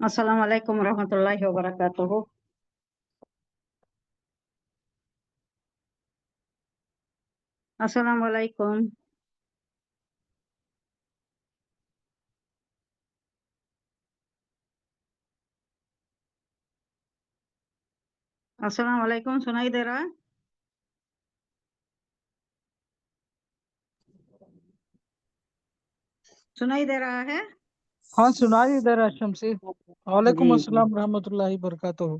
अस्सलाम वालेकुम रहमतुल्लाहि व बरकातुहू। अस्सलाम वालेकुम। अस्सलाम वालेकुम, सुनाई दे रहा है? सुनाई दे रहा है? हाँ सुनाई दे रहा है शमसी। वालेकुम जी अस्सलाम रहमतुल्लाहि बरकातुहू।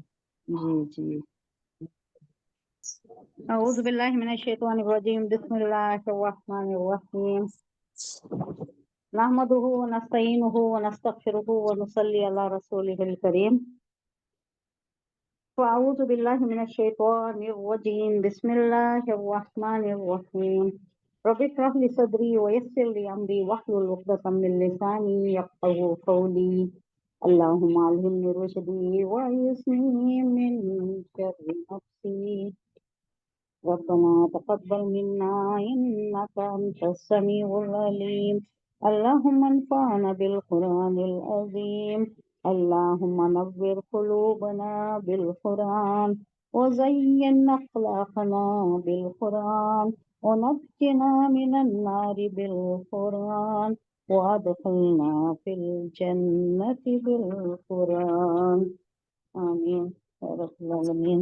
जी। अऊज़ु बिल्लाहि मिनश शैतानिर रजीम, बिस्मिल्लाहिर रहमानिर रहीम। नहमदुहु व नस्तईनुहु व नस्तगफिरुहु व नुसल्ली अला रसूलिहिल करीम। अऊज़ु बिल्लाहि मिनश शैतानिर रजीम, बिस्मिल्लाहिर रहमानिर रहीम। रब्बि इश्रह ली सदरी व यस्सिर ली अमरी वहलुल उक़दतम मिन लिसानी यफ़क़हू क़ौली। अल्लाहुम्मा अल्हिमनी रुश्दी व अइज़नी मिन शर्रि नफ़्सी। रब्बना तक़ब्बल मिन्ना इन्नका अंतस समीउल अलीम। अल्लाहुम्मा अन्फ़अना बिल क़ुरआनिल अज़ीम। अल्लाहुम्मा नव्विर क़ुलूबना बिल क़ुरआन व ज़य्यिन अख़लाक़ना बिल क़ुरआन व नज्जिना मिनन नारि बिल क़ुरआन व अदख़िलना फिल जन्नति बिल क़ुरआन। आमीन या रब्बल आलमीन।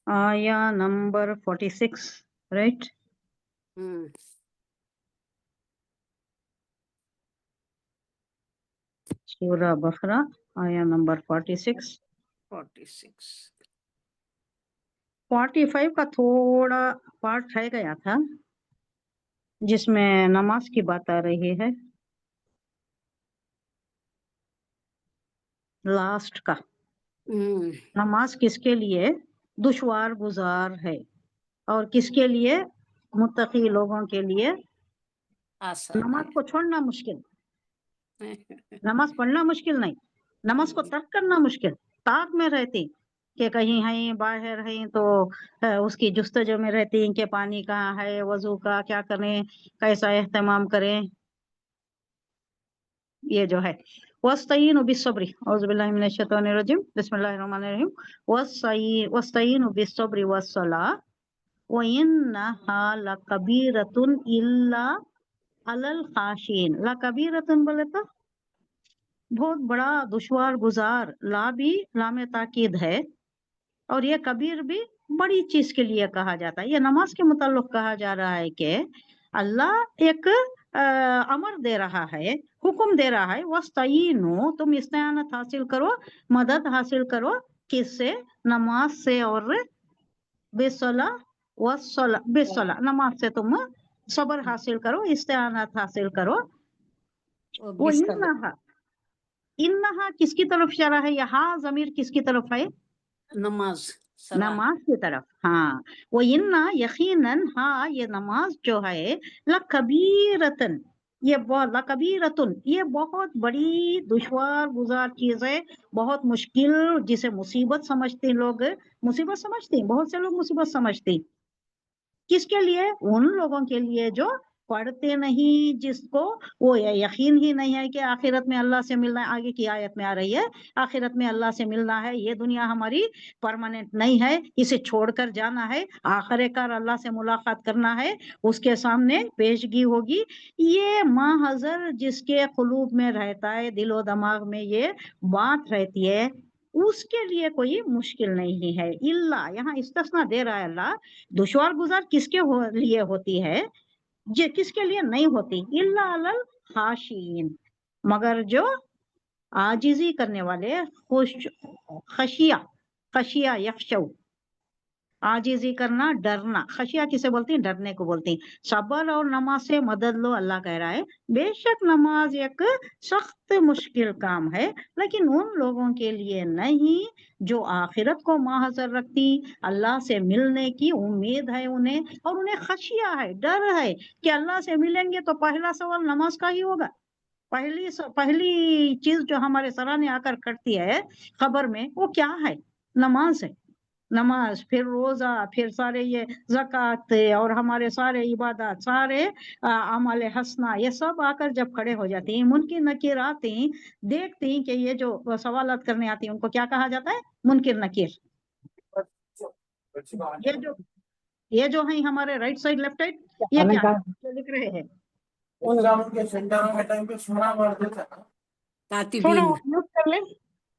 आया नंबर 46, राइट? सूरा बकरा, आया नंबर 46। 45 का थोड़ा पार्ट रह गया था जिसमें नमाज की बात आ रही है, लास्ट का। नमाज किसके लिए दुश्वार गुजार है और किसके लिए मुत्तकी लोगों के लिए नमाज को छोड़ना मुश्किल, नमाज पढ़ना मुश्किल नहीं, नमाज को तर्क करना मुश्किल। ताक में रहती कि कहीं है बाहर है तो उसकी जुस्तजू में रहती कि पानी कहाँ है, वजू का क्या करें, कैसा एहतमाम करें। ये जो है वस्तईनु बिस्सब्री, औज़ु बिल्लाहि मिनश शैतानिर रजीम, बिस्मिल्लाहिर रहमानिर रहीम। वस्तईनु बिस्सब्री वस्सलाह व इन्नहा लकबीरतुन इल्ला अलल खाशिन। लकबीरतुन बोले तो बहुत बड़ा दुश्वार गुजार, ला भी लामे ताकीद है और ये कबीर भी बड़ी चीज के लिए कहा जाता है। ये नमाज के मुताल्लिक कहा जा रहा है कि अल्लाह एक अमर दे रहा है, हुक्म दे रहा है, वस्तईनु, तुम इस्तेआनत हासिल करो, मदद हासिल करो, किससे? नमाज से और बेसला वस्सला, बेसला नमाज से तुम सबर हासिल करो, इस्तेआनत हासिल करो। वो इन्नहा, इन्नहा किसकी तरफ इशारा है? यहाँ जमीर किसकी तरफ है? नमाज नमाज की तरफ। हाँ, वो इन्ना यकीनन, हाँ ये नमाज जो है, लकबीरतन, ये लकबीरतुन, ये बहुत बड़ी दुश्वार गुजार चीज है, बहुत मुश्किल, जिसे मुसीबत समझते लोग, मुसीबत समझते, बहुत से लोग मुसीबत समझते। किसके लिए? उन लोगों के लिए जो पढ़ते नहीं, जिसको वो यकीन ही नहीं है कि आखिरत में अल्लाह से मिलना है। आगे की आयत में आ रही है, आखिरत में अल्लाह से मिलना है, ये दुनिया हमारी परमानेंट नहीं है, इसे छोड़कर जाना है, आखिरकार अल्लाह से मुलाकात करना है, उसके सामने पेशगी होगी। ये माहज़र जिसके कुलूब में रहता है, दिलो दिमाग में ये बात रहती है, उसके लिए कोई मुश्किल नहीं है। इल्ला, यहाँ इस्तिस्ना दे रहा है अल्लाह, दुश्वार गुजार किसके लिए होती है? ये किसके लिए नहीं होती? इल्ला अलल खाशीन, मगर जो आजिजी करने वाले, खशिया, खशिया यख्शौ, आजिजी करना, डरना। खशिया किसे बोलती हैं? डरने को बोलती हैं। सबर और नमाज से मदद लो, अल्लाह कह रहा है। बेशक नमाज एक सख्त मुश्किल काम है, लेकिन उन लोगों के लिए नहीं जो आखिरत को माहज़र रखती, अल्लाह से मिलने की उम्मीद है उन्हें, और उन्हें खशिया है, डर है कि अल्लाह से मिलेंगे तो पहला सवाल नमाज का ही होगा। पहली चीज जो हमारे सराहने आकर करती है खबर में, वो क्या है? नमाज है। नमाज, फिर रोजा, फिर सारे ये ज़कात और हमारे सारे इबादत, सारे अमाल हसना, ये सब आकर जब खड़े हो जाती हैं, मुनकिर नकीर आती, देखती कि ये जो सवालात करने आती हैं उनको क्या कहा जाता है? मुनकिर नकीर। ये जो है हमारे राइट साइड लेफ्ट साइड, ये क्या है? जो लिख रहे हैं थोड़ा कातिबीन, म्यूट कर ले।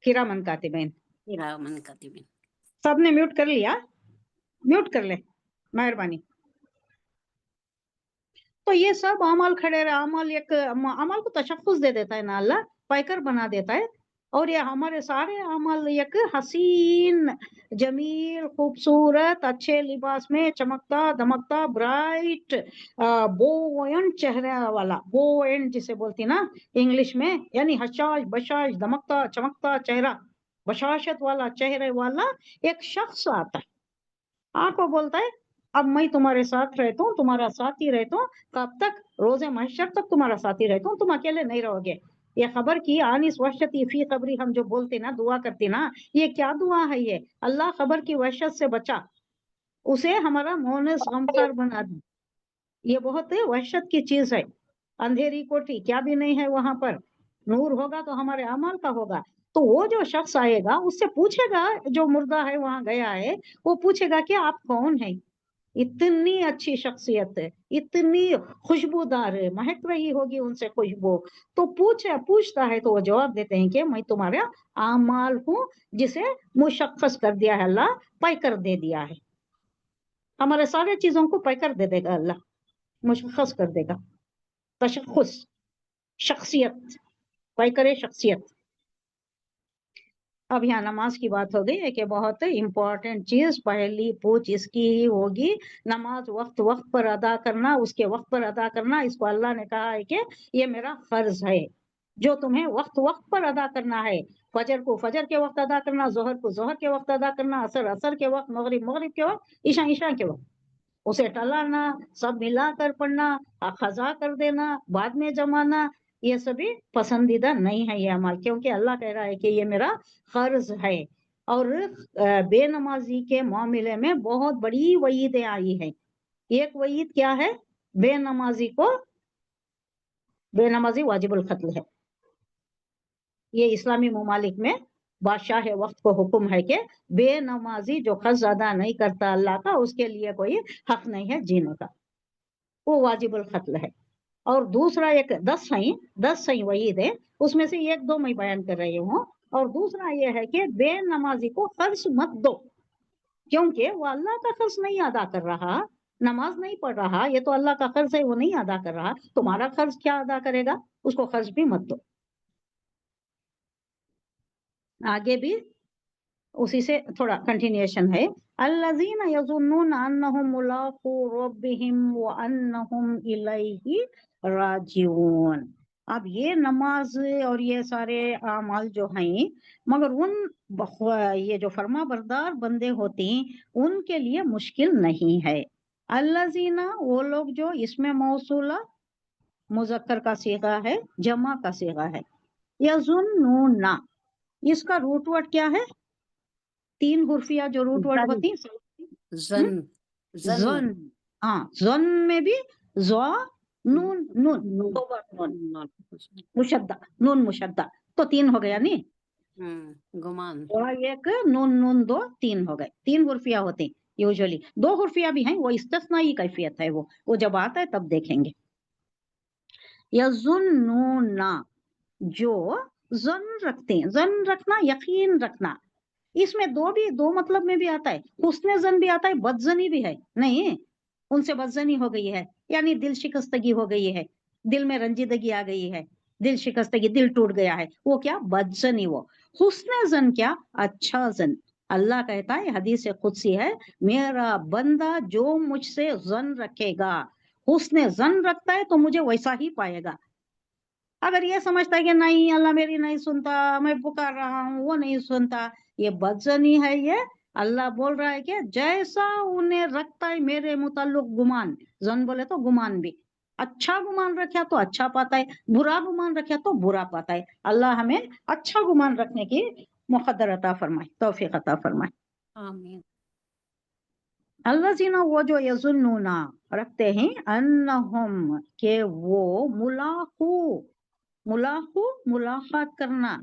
किरामन कातिबीन, किरामन कातिबीन। सबने म्यूट कर लिया? म्यूट कर ले, मेहरबानी। तो ये सब अमल खड़े रहे, अमल को तशख्खुस दे देता है ना अल्लाह, पैकर बना देता है। और ये हमारे सारे अमल एक हसीन, जमील, खूबसूरत, अच्छे लिबास में चमकता धमकता, ब्राइट, बोएंट चेहरे वाला, बोएंट जिसे बोलती ना इंग्लिश में, यानी हशाश बशाश, धमकता चमकता चेहरा, बशाशत वाला चेहरे वाला एक शख्स आता है, आपको बोलता है अब मैं तुम्हारे साथ रहता हूँ, तुम्हारा साथी रहता हूँ, कब तक? रोजे महशर तक तुम्हारा साथी रहता हूँ, तुम अकेले नहीं रहोगे। ये खबर की आनिस वहशती फी खबरी, हम जो बोलते ना, दुआ करते ना, ये क्या दुआ है? ये अल्लाह खबर की वहशत से बचा, उसे हमारा मोनस गमखार बना दे। ये बहुत वहशत की चीज है। अंधेरी कोठी क्या भी नहीं है वहां पर, नूर होगा तो हमारे अमल का होगा। तो वो जो शख्स आएगा उससे पूछेगा, जो मुर्दा है वहां गया है, वो पूछेगा कि आप कौन है? इतनी अच्छी शख्सियत है, इतनी खुशबूदार है, महक रही होगी उनसे खुशबू। तो पूछता है तो वो जवाब देते हैं कि मैं तुम्हारा आमाल हूँ, जिसे मुशख्खस कर दिया है अल्लाह, पैकर दे दिया है। हमारे सारे चीजों को पैकर दे देगा अल्लाह, मुशख्खस कर देगा। तशख्खुस, शख्सियत, पैकर शख्सियत। अब यहाँ नमाज की बात हो गई है कि बहुत इंपॉर्टेंट चीज, पहली पूछ इसकी ही होगी, नमाज वक्त वक्त पर अदा करना, उसके वक्त पर अदा करना। इसको अल्लाह ने कहा है कि ये मेरा फर्ज है, जो तुम्हें वक्त वक्त पर अदा करना है। फजर को फजर के वक्त अदा करना, जोहर को जोहर के वक्त अदा करना, असर असर के वक्त, मगरिब मगरिब के वक्त, ईशा ईशा के वक्त। उसे टलाना, सब मिलाकर पढ़ना, खजा कर देना, बाद में जमाना, ये सभी पसंदीदा नहीं है ये अमल, क्योंकि अल्लाह कह रहा है कि ये मेरा फर्ज है। और बेनमाजी के मामले में बहुत बड़ी वईदें आई है। एक वईद क्या है? बेनमाजी वाजिबुल कत्ल है। ये इस्लामी ममालिक में बादशाह वक्त को हुक्म है कि बेनमाजी जो खर्च अदा नहीं करता अल्लाह का, उसके लिए कोई हक नहीं है जीने का, वो वाजिबुल कत्ल है। और दूसरा एक 10 सही वईद है, उसमें से एक दो मैं बयान कर रही हूँ। और दूसरा ये है कि बेनमाजी को खर्च मत दो, क्योंकि वो अल्लाह का खर्च नहीं अदा कर रहा, नमाज नहीं पढ़ रहा, ये तो अल्लाह का खर्च है, वो नहीं अदा कर रहा, तुम्हारा खर्च क्या अदा करेगा? उसको खर्च भी मत दो। आगे भी उसी से थोड़ा कंटिन्यूएशन है। अल्लज़ीना यज़ुन्नून अन्नहुम मुलाक़ू रब्बिहिम व अन्नहुम इलैहि राजिऊन। अब ये नमाज और ये सारे अमाल जो हैं, मगर ये जो फरमा बरदार बंदे होते हैं उनके लिए मुश्किल नहीं है। अल्लज़ीना, वो लोग जो, इसमें मौसूला मुज़क्कर का सीगा है, जमा का सीगा है। यज़ुन्नूना, इसका रूट वर्ड क्या है? 3 हुर्फिया जो रूट वर्ड होती हैं, जन, जन। हाँ, जन में भी ज़ा नून नून, दो बार नून मुशद्दा, नून मुशद्दा, तो 3 हो गया नहीं? गुमान, एक नून नून 2, 3 हो गए। 3 हुर्फिया होते हैं यूजुअली, 2 हुर्फिया भी हैं, वो इस्तिस्नाई कैफियत है, वो जब आता है तब देखेंगे। यज़ुन्नूना, जो जन रखते हैं, जन रखना, यकीन रखना। इसमें दो मतलब में भी आता है, हुस्ने जन भी आता है, बदजनी भी है। नहीं, उनसे बदजनी हो गई है, यानी दिल शिकस्तगी हो गई है, दिल में रंजीदगी आ गई है, दिल शिकस्तगी, दिल टूट गया है, वो क्या? बदजनी। वो हुस्ने जन क्या? अच्छा जन। अल्लाह कहता है, हदीस कुदसी है, मेरा बंदा जो मुझसे जन रखेगा, हुस्ने जन रखता है, तो मुझे वैसा ही पाएगा। अगर ये समझता है कि नहीं अल्लाह मेरी नहीं सुनता, मैं पुकार रहा हूँ वो नहीं सुनता, ये बदजनी है। ये अल्लाह बोल रहा है कि जैसा उन्हें रखता है मेरे मुताल्लिक गुमान, जन बोले तो गुमान भी, अच्छा गुमान रखा तो अच्छा पाता है, बुरा गुमान रखा तो बुरा पाता है। अल्लाह हमें अच्छा गुमान रखने की मुक़द्दर अता फरमाए, तौफीक अता फरमाए। आमीन। अल्लज़ीना वो जो यज़ुन्नूना रखते हैं अन्नहुम के वो मुलाकात करना,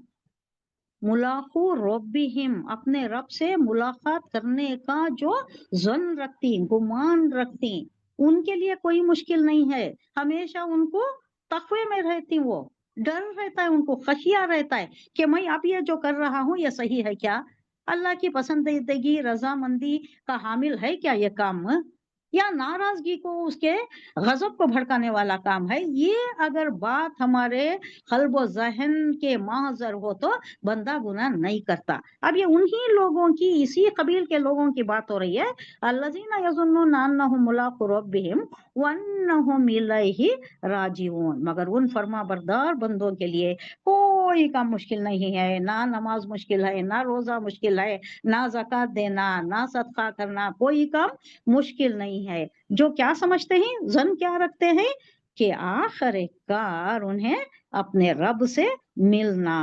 मुलाकू रब्बिहिम अपने रब से मुलाकात करने का जो जन रखती, गुमान रखती, उनके लिए कोई मुश्किल नहीं है। हमेशा उनको तकवे में रहती, वो डर रहता है, उनको खशिया रहता है कि मैं अब ये जो कर रहा हूँ ये सही है क्या, अल्लाह की पसंदीदगी रजामंदी का हामिल है क्या ये काम, या नाराजगी को उसके गजब को भड़काने वाला काम है। ये अगर बात हमारे कल्ब व ज़हन के माहज़र हो तो बंदा गुनाह नहीं करता। अब ये उन्हीं लोगों की, इसी कबील के लोगों की बात हो रही है, अल्लज़ीना यज़ुन्नूना अन्नहुम मुलाक़ू रब्बिहिम व अन्नहुम इलैहि राजिऊन। मगर उन फर्माबरदार बंदों के लिए कोई काम मुश्किल नहीं है, ना नमाज मुश्किल है, ना रोजा मुश्किल है, ना ज़कात देना, ना सदका करना, कोई काम मुश्किल नहीं है। जो क्या समझते हैं, जन क्या रखते हैं कि आखिरकार उन्हें अपने रब से मिलना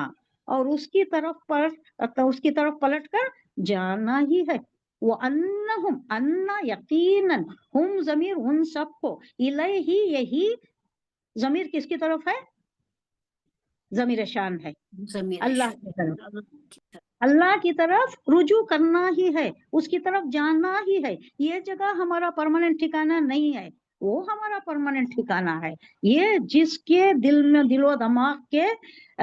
और उसकी तरफ पलट कर जाना ही है। वो अन्नहुम, अन्ना यकीनन, हुम जमीर उन सबको, इलैहि यही जमीर किसकी तरफ है, जमीर शान है, जमीर अल्लाह शान। की तरफ, अल्लाह की तरफ। अल्लाह की तरफ रुजू करना ही है, उसकी तरफ जाना ही है। ये जगह हमारा परमानेंट ठिकाना नहीं है, वो हमारा परमानेंट ठिकाना है। ये जिसके दिल में, दिलो दिमाग के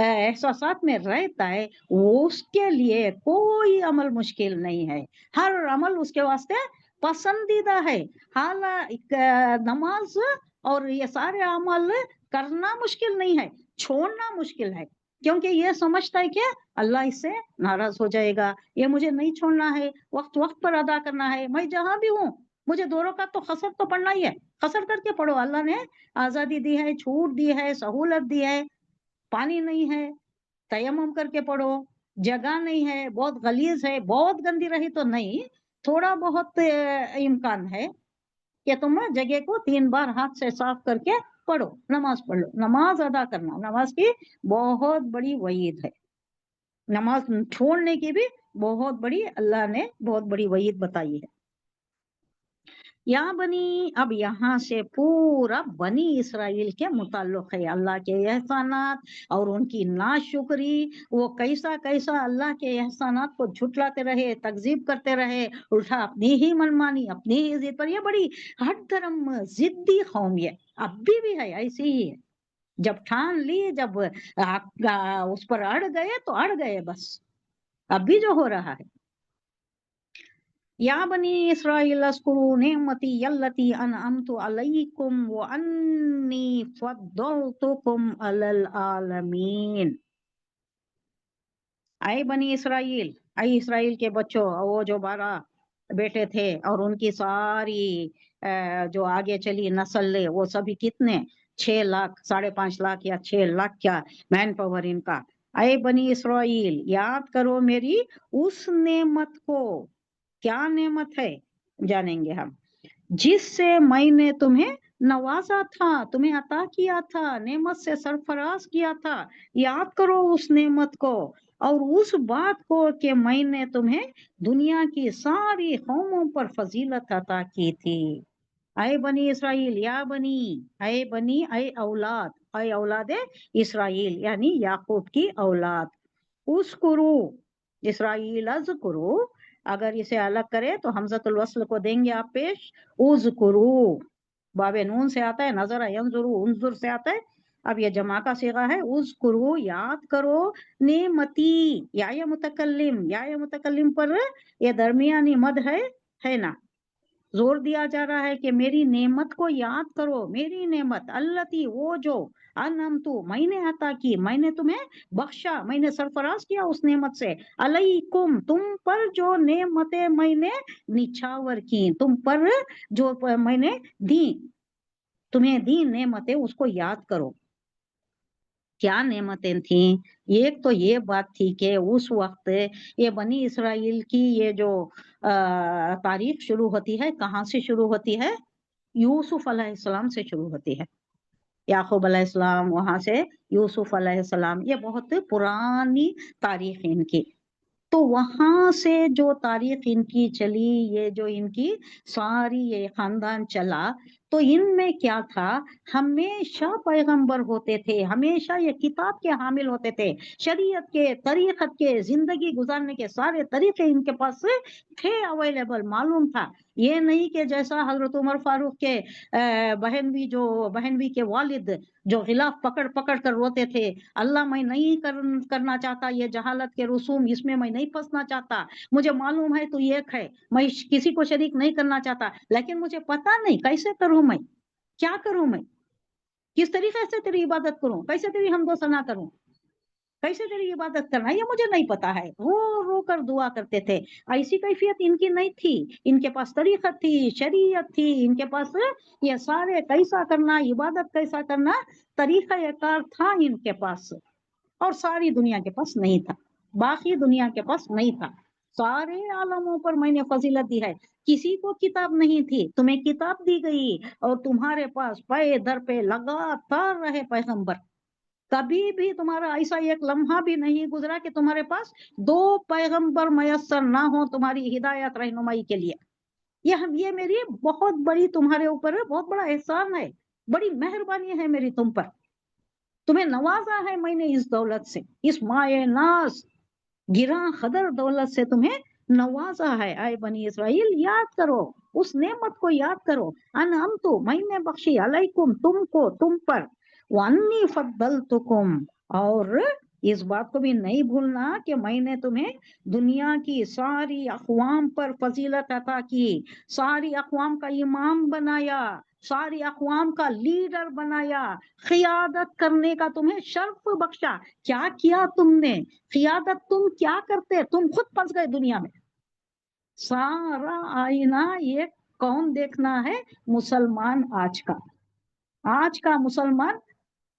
एहसासात में रहता है, वो उसके लिए कोई अमल मुश्किल नहीं है, हर अमल उसके वास्ते पसंदीदा है। हालांकि नमाज और ये सारे अमल करना मुश्किल नहीं है, छोड़ना मुश्किल है, क्योंकि ये समझता है कि अल्लाह इससे नाराज हो जाएगा, ये मुझे नहीं छोड़ना है, वक्त वक्त पर अदा करना है। मैं जहां भी हूँ मुझे 2 रकात तो कसर तो पढ़ना ही है, कसर करके पढ़ो, अल्लाह ने आजादी दी है, छूट दी है, सहूलत दी है। पानी नहीं है, तयम्मुम करके पढ़ो, जगह नहीं है, बहुत गलीज है, बहुत गंदी रही तो नहीं, थोड़ा बहुत इम्कान है कि तुम जगह को 3 बार हाथ से साफ करके पढ़ो, नमाज पढ़ लो। नमाज अदा करना, नमाज की बहुत बड़ी वईद है, नमाज छोड़ने की भी बहुत बड़ी, अल्लाह ने बहुत बड़ी वईद बताई है। या बनी, अब यहाँ से पूरा बनी इसराइल के मुताल्लिक है, अल्लाह के एहसानात और उनकी नाशुक्री, वो कैसा कैसा अल्लाह के एहसानात को झुटलाते रहे, तकजीब करते रहे, उल्टा अपनी ही मनमानी, अपनी ही जिद पर। ये बड़ी हट धर्म जिद्दी कौम है, अब भी है, ऐसी ही है। जब ठान ली, जब उस पर अड़ गए तो अड़ गए बस। अब भी जो हो रहा है, या बनी इस्राइल अस्कुरू नेमती यल्लती अनअमतु अलैकुम व अन्नी फद्दलतुकुम अलल आलमीन। आए बनी इसराइल, आई इसराइल के बच्चों, वो जो 12 बेटे थे और उनकी सारी जो आगे चली नस्ल, वो सभी कितने, 6 लाख, 5.5 लाख या 6 लाख क्या मैन पावर इनका। आए बनी इसराइल, याद करो मेरी उस नेमत को। क्या नेमत है, जानेंगे हम। जिससे मैंने तुम्हें नवाजा था, तुम्हें अता किया था, नेमत से सरफराज किया था। याद करो उस नेमत को और उस बात को कि मैंने तुम्हें दुनिया की सारी कौमों पर फजीलत अता की थी। आए बनी इसराइल, या बनी, आए बनी, आए औलाद, आए औलाद इसराइल यानी याकूब की औलाद। उस्कुरू, इसराइल अज़कुरू, अगर इसे अलग करे तो हमजतुल वस्ल को देंगे आप पेश, उज़कुरू बाबे नून से आता है, नजर यंजुरू उन्जुर से आता है, अब ये जमा का सीगा है। उज़कुरू, याद करो, नेमती, या मुतकल्लिम पर ये दरमियानी मद है ना, जोर दिया जा रहा है कि मेरी नेमत को याद करो, मेरी नेमत, अल्लती वो जो, अनअमतु मैंने अता की, मैंने तुम्हें बख्शा, मैंने सरफराज किया उस नेमत से, अलैकुम तुम पर जो नेमतें मैंने निछावर की, तुम पर जो मैंने दी, तुम्हें दी नेमतें, उसको याद करो। क्या नेमतें थी, एक तो ये बात थी कि उस वक्त ये बनी इसराइल की ये जो तारीख शुरू होती है, कहाँ से शुरू होती है, यूसुफ अलैहिस्सलाम से शुरू होती है। याकूब अलैहिस्सलाम, वहां से यूसुफ अलैहिस्सलाम, ये बहुत पुरानी तारीख है इनकी। تو وہاں سے جو تاریخ ان کی چلی، یہ جو ان کی ساری یہ خاندان چلا، تو ان میں کیا تھا، ہمیشہ پیغمبر ہوتے تھے، ہمیشہ یہ کتاب کے حامل ہوتے تھے، شریعت کے، طریقت کے، زندگی گزارنے کے سارے طریقے ان کے پاس تھے، اویلیبل، معلوم تھا۔ یہ نہیں کہ جیسا حضرت عمر فاروق کے بہنوی کے والد جو غلاف پکڑ پکڑ کر روتے تھے، اللہ میں نہیں کرنا چاہتا یہ جہالت کے رسوم، اس میں میں نہیں پھنسنا چاہتا، مجھے معلوم ہے تو ایک ہے، میں کسی کو شریک نہیں کرنا چاہتا، لیکن مجھے پتا نہیں کیسے کروں، میں کیا کروں، میں کس طریقے سے تیری عبادت کروں، کیسے تیری حمد و ثنا کروں، کیسے تیری عبادت کرنا، یہ مجھے نہیں پتا ہے۔ رو رو کر دعا کرتے تھے۔ ایسی کیفیت ان کی نہیں تھی، ان کے پاس طریقت تھی، شریعت تھی، ان کے پاس یہ سارے کیسا کرنا، عبادت کیسا کرنا، طریقہ کار تھا ان کے پاس، اور ساری دنیا کے پاس نہیں تھا، باقی دنیا کے پاس نہیں تھا۔ سارے عالموں پر میں نے فضیلت دی ہے، کسی کو کتاب نہیں تھی، تمہیں کتاب دی گئی، اور تمہارے پاس پے در پہ لگاتار رہے پیغمبر، کبھی بھی تمہارا ایسا ایک لمحہ بھی نہیں گزرا کہ تمہارے پاس 2 پیغمبر میسر نہ ہو تمہاری ہدایت رہنمائی کے لیے۔ یہ میری بہت بڑی تمہارے اوپر بہت بڑا احسان ہے، بڑی مہربانی ہے میری تم پر، تمہیں نوازا ہے میں نے اس دولت سے، اس مائے ناز گراں قدر دولت سے تمہیں نوازا ہے۔ اے بنی اسرائیل، یاد کرو اس نعمت کو، یاد کرو، انعمتو، میں نے بخشی، علیکم، تم کو، تم پر، وانی فضلتکم، اور اس بات کو بھی نہیں بھولنا کہ میں نے تمہیں دنیا کی ساری اقوام پر فضیلت عطا کی، ساری اقوام کا امام بنایا، ساری اقوام کا لیڈر بنایا، قیادت کرنے کا تمہیں شرف بخشا۔ کیا کیا تم نے؟ قیادت تم کیا کرتے؟ تم خود پھنس گئے دنیا میں۔ سارا آئینہ یہ کون دیکھنا ہے؟ مسلمان آج کا مسلمان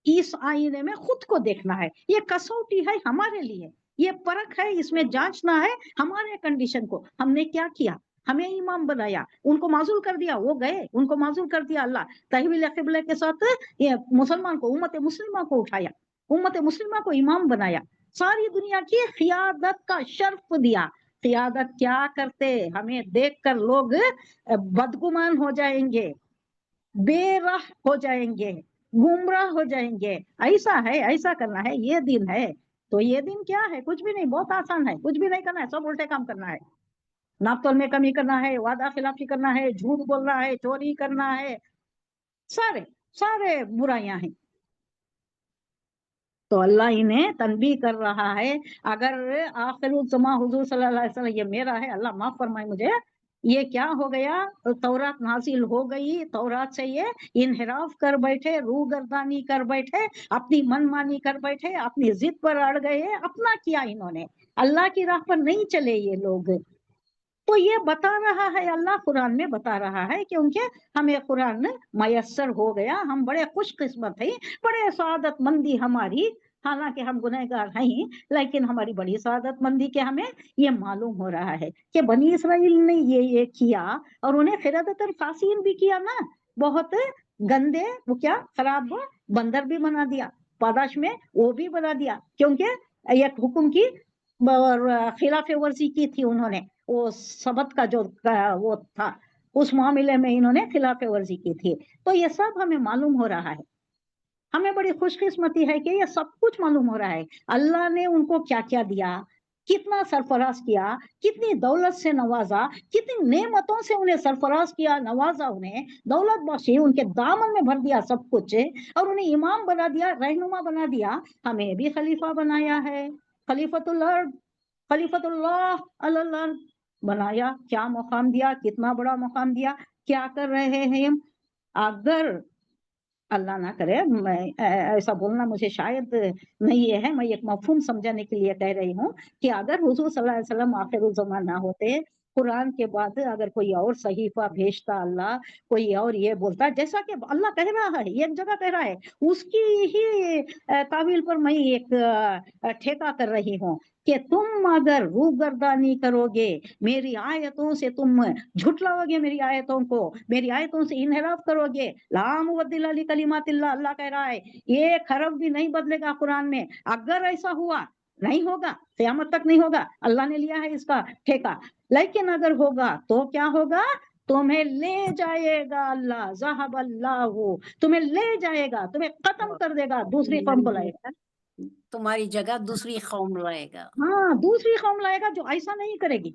اس آئینے میں خود کو دیکھنا ہے، یہ کسوٹی ہے ہمارے لیے، یہ پرکھ ہے، اس میں جانچنا ہے ہمارے کنڈیشن کو، ہم نے کیا کیا، ہمیں امام بنایا، ان کو معزول کر دیا، وہ گئے، ان کو معزول کر دیا اللہ، تحویل قبلہ کے ساتھ یہ مسلمان کو، امت مسلمہ کو اٹھایا، امت مسلمہ کو امام بنایا، ساری دنیا کی قیادت کا شرف دیا۔ قیادت کیا کرتے؟ ہمیں دیکھ کر لوگ بدگمان ہو جائیں گے، بے راہ ہو جائیں گے، گمراہ ہو جائیں گے، ایسا ہے، ایسا کرنا ہے، یہ دن ہے۔ تو یہ دن کیا ہے؟ کچھ بھی نہیں، بہت آسان ہے، کچھ بھی نہیں کرنا ہے، سب الٹے کام کرنا ہے، ناپ تول میں کمی کرنا ہے، وعدہ خلافی کرنا ہے، جھوٹ بولنا ہے، چوری کرنا ہے، سارے برائیاں ہیں۔ تو اللہ انہیں تنبیہ کر رہا ہے، اگر آخر الزما حضور صلی اللہ علیہ وسلم، یہ میرا ہے، اللہ معاف فرمائے مجھے، یہ کیا ہو گیا، تورات نازل ہو گئی، تورات سے یہ انحراف کر بیٹھے، روح گردانی کر بیٹھے، اپنی من مانی کر بیٹھے، اپنی ضد پر اڑ گئے، اپنا کیا انہوں نے، اللہ کی راہ پر نہیں چلے یہ لوگ۔ تو یہ بتا رہا ہے اللہ، قرآن میں بتا رہا ہے کیونکہ ہمیں قرآن میسر ہو گیا، ہم بڑے خوش قسمت ہیں، بڑے سعادت مندی ہماری، حالانکہ ہم گنہگار ہیں، لیکن ہماری بڑی سعادت مندی کہ ہمیں یہ معلوم ہو رہا ہے کہ بنی اسرائیل نے یہ کیا، اور انہیں قردۃ الخاسئین بھی کیا نا، بہت گندے، وہ کیا خراب بندر بھی بنا دیا، پاداش میں وہ بھی بنا دیا، کیونکہ ایک حکم کی خلاف ورزی کی تھی انہوں نے، وہ سبت کا جو وہ تھا، اس معاملے میں انہوں نے خلاف ورزی کی تھی۔ تو یہ سب ہمیں معلوم ہو رہا ہے، ہمیں بڑی خوش قسمتی ہے کہ یہ سب کچھ معلوم ہو رہا ہے، اللہ نے ان کو کیا کیا دیا، کتنا سرفراز کیا، کتنی دولت سے نوازا، کتنی نعمتوں سے انہیں سرفراز کیا، نوازا، انہیں دولت بخشی، ان کے دامن میں بھر دیا سب کچھ، اور انہیں امام بنا دیا، رہنما بنا دیا۔ ہمیں بھی خلیفہ بنایا ہے، خلیفۃ اللہ علی الارض بنایا، کیا مقام دیا، کتنا بڑا مقام دیا، کیا کر رہے ہیں ہم؟ اگر اللہ نہ کرے، میں ایسا بولنا مجھے شاید نہیں ہے، میں ایک مفہوم سمجھانے کے لیے کہہ رہی ہوں کہ اگر حضور صلی اللہ علیہ وسلم آخر الزمان نہ ہوتے، قرآن کے بعد اگر کوئی اور صحیفہ بھیجتا اللہ، کوئی اور یہ بولتا، جیسا کہ اللہ کہہ رہا ہے، ایک جگہ کہہ رہا ہے، اس کی ہی تعویل پر میں ایک ٹھیکہ کر رہی ہوں کہ تم اگر روگردانی کرو گے، میری آیتوں سے تم جھٹلاؤ گے، میری آیتوں کو، میری آیتوں سے انحراف کرو گے، لا مبدل لکلمات اللہ، اللہ کہہ رہا ہے ایک حرف بھی نہیں بدلے گا قرآن میں، اگر ایسا ہوا नहीं होगा, क़यामत तक नहीं होगा, अल्लाह ने लिया है इसका ठेका। लेकिन अगर होगा तो क्या होगा, तुम्हें ले जाएगा अल्लाह, ज़हब अल्लाहु, तुम्हें ले जाएगा, तुम्हें खत्म कर देगा, दूसरी कौम को लाएगा। तुम्हारी जगह दूसरी कौम लाएगा। हाँ, दूसरी कौम लाएगा जो ऐसा नहीं करेगी,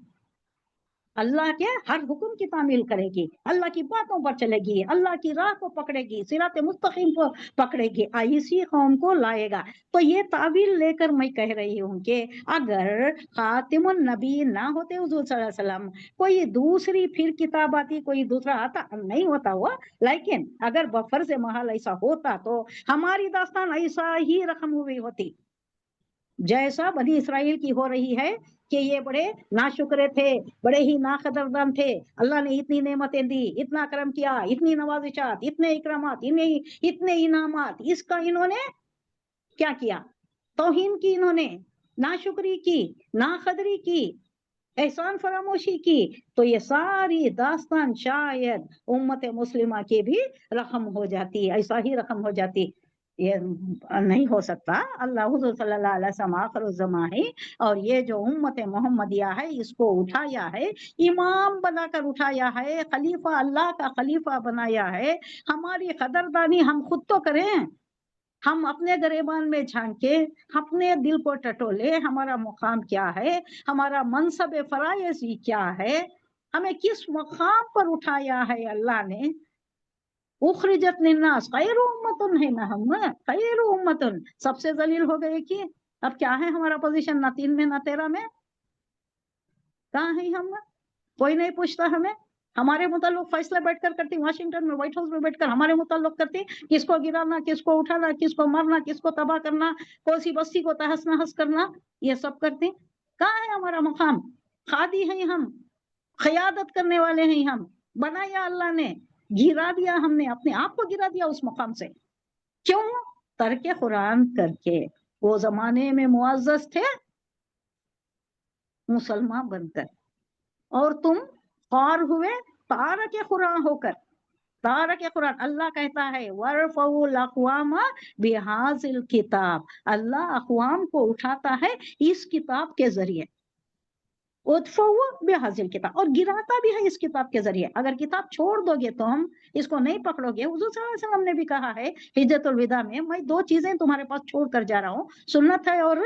अल्लाह के हर हुक्म की तामील करेगी, अल्लाह की बातों पर चलेगी, अल्लाह की राह को पकड़ेगी, सिरात मुस्तकीम को पकड़ेगी, ऐसी कौम को लाएगा। तो ये तावील लेकर मैं कह रही हूँ कि अगर खातिमुन नबी ना होते हुजूर सल्लल्लाहु अलैहि वसल्लम, कोई दूसरी फिर किताब आती, कोई दूसरा आता, नहीं होता हुआ, लेकिन अगर बफर्ज महल ऐसा होता तो हमारी दास्तान ऐसा ही रकम हुई होती, जैसा बनी इसराइल की हो रही है कि ये बड़े नाशुक्रे थे, बड़े ही नाकदरदान थे, अल्लाह ने इतनी नेमतें दी, इतना करम किया, इतनी नवाजिशात, इतने इकरामात, इतने इनामात, इसका इन्होंने क्या किया, तौहीन की, इन्होंने नाशुक्री की, नाकदरी की, एहसान फरामोशी की। तो ये सारी दास्तान शायद उम्मत मुस्लिमा की भी रकम हो जाती, ऐसा ही रकम हो जाती। ये नहीं हो सकता। अल्लाह हुज़ूर सल्लल्लाहु अलैहि वसल्लम आखिरुज़्ज़मा है, और ये जो उम्मत मोहम्मदिया है इसको उठाया है, इमाम बनाकर उठाया है, खलीफा, अल्लाह का खलीफा बनाया है। हमारी कदरदानी हम खुद तो करें, हम अपने गरेबान में झांके, अपने दिल को टटोले, हमारा मुकाम क्या है, हमारा मनसब फरायज़ी क्या है, हमें किस मुकाम पर उठाया है अल्लाह ने। उखरिजत लिन्नास खैरु उम्मतुन है ना, हम खैरु उम्मतुन, सबसे जलील हो गए कि अब क्या है हमारा पोजीशन, ना 3 में ना 13 में, कहाँ है हम, कोई नहीं पूछता हमें। हमारे मुताल्लिक फैसला बैठकर करती, वाशिंगटन में व्हाइट हाउस में बैठकर हमारे मुताल्लिक करती, किसको गिराना, किसको उठाना, किसको मारना, किसको तबाह करना, कौन सी बस्ती को तहस नहस करना, ये सब करती। कहाँ है हमारा मुकाम, खादी है हम, क़यादत करने वाले हैं हम, बनाया अल्लाह ने, गिरा दिया हमने, अपने आप को गिरा दिया उस मुकाम से। क्यों, तर्के कुरान करके। वो जमाने में मुअज़्ज़ज़ थे मुसलमान बनकर, और तुम ख्वार हुए तारके कुरान होकर। तारके कुरान, अल्लाह कहता है वरफ़उल अक़वामा बिहाज़िल किताब, अल्लाह अक़वाम को उठाता है इस किताब के जरिए, उदफ़उ बिहाज़िल किताब, और गिराता भी है इस किताब के जरिए। अगर किताब छोड़ दोगे तुम, इसको नहीं पकड़ोगे, हुज़ूर सल्लल्लाहु अलैहि वसल्लम ने भी कहा है हिज्जतुल विदा में, मैं 2 चीजें तुम्हारे पास छोड़ कर जा रहा हूँ, सुन्नत है और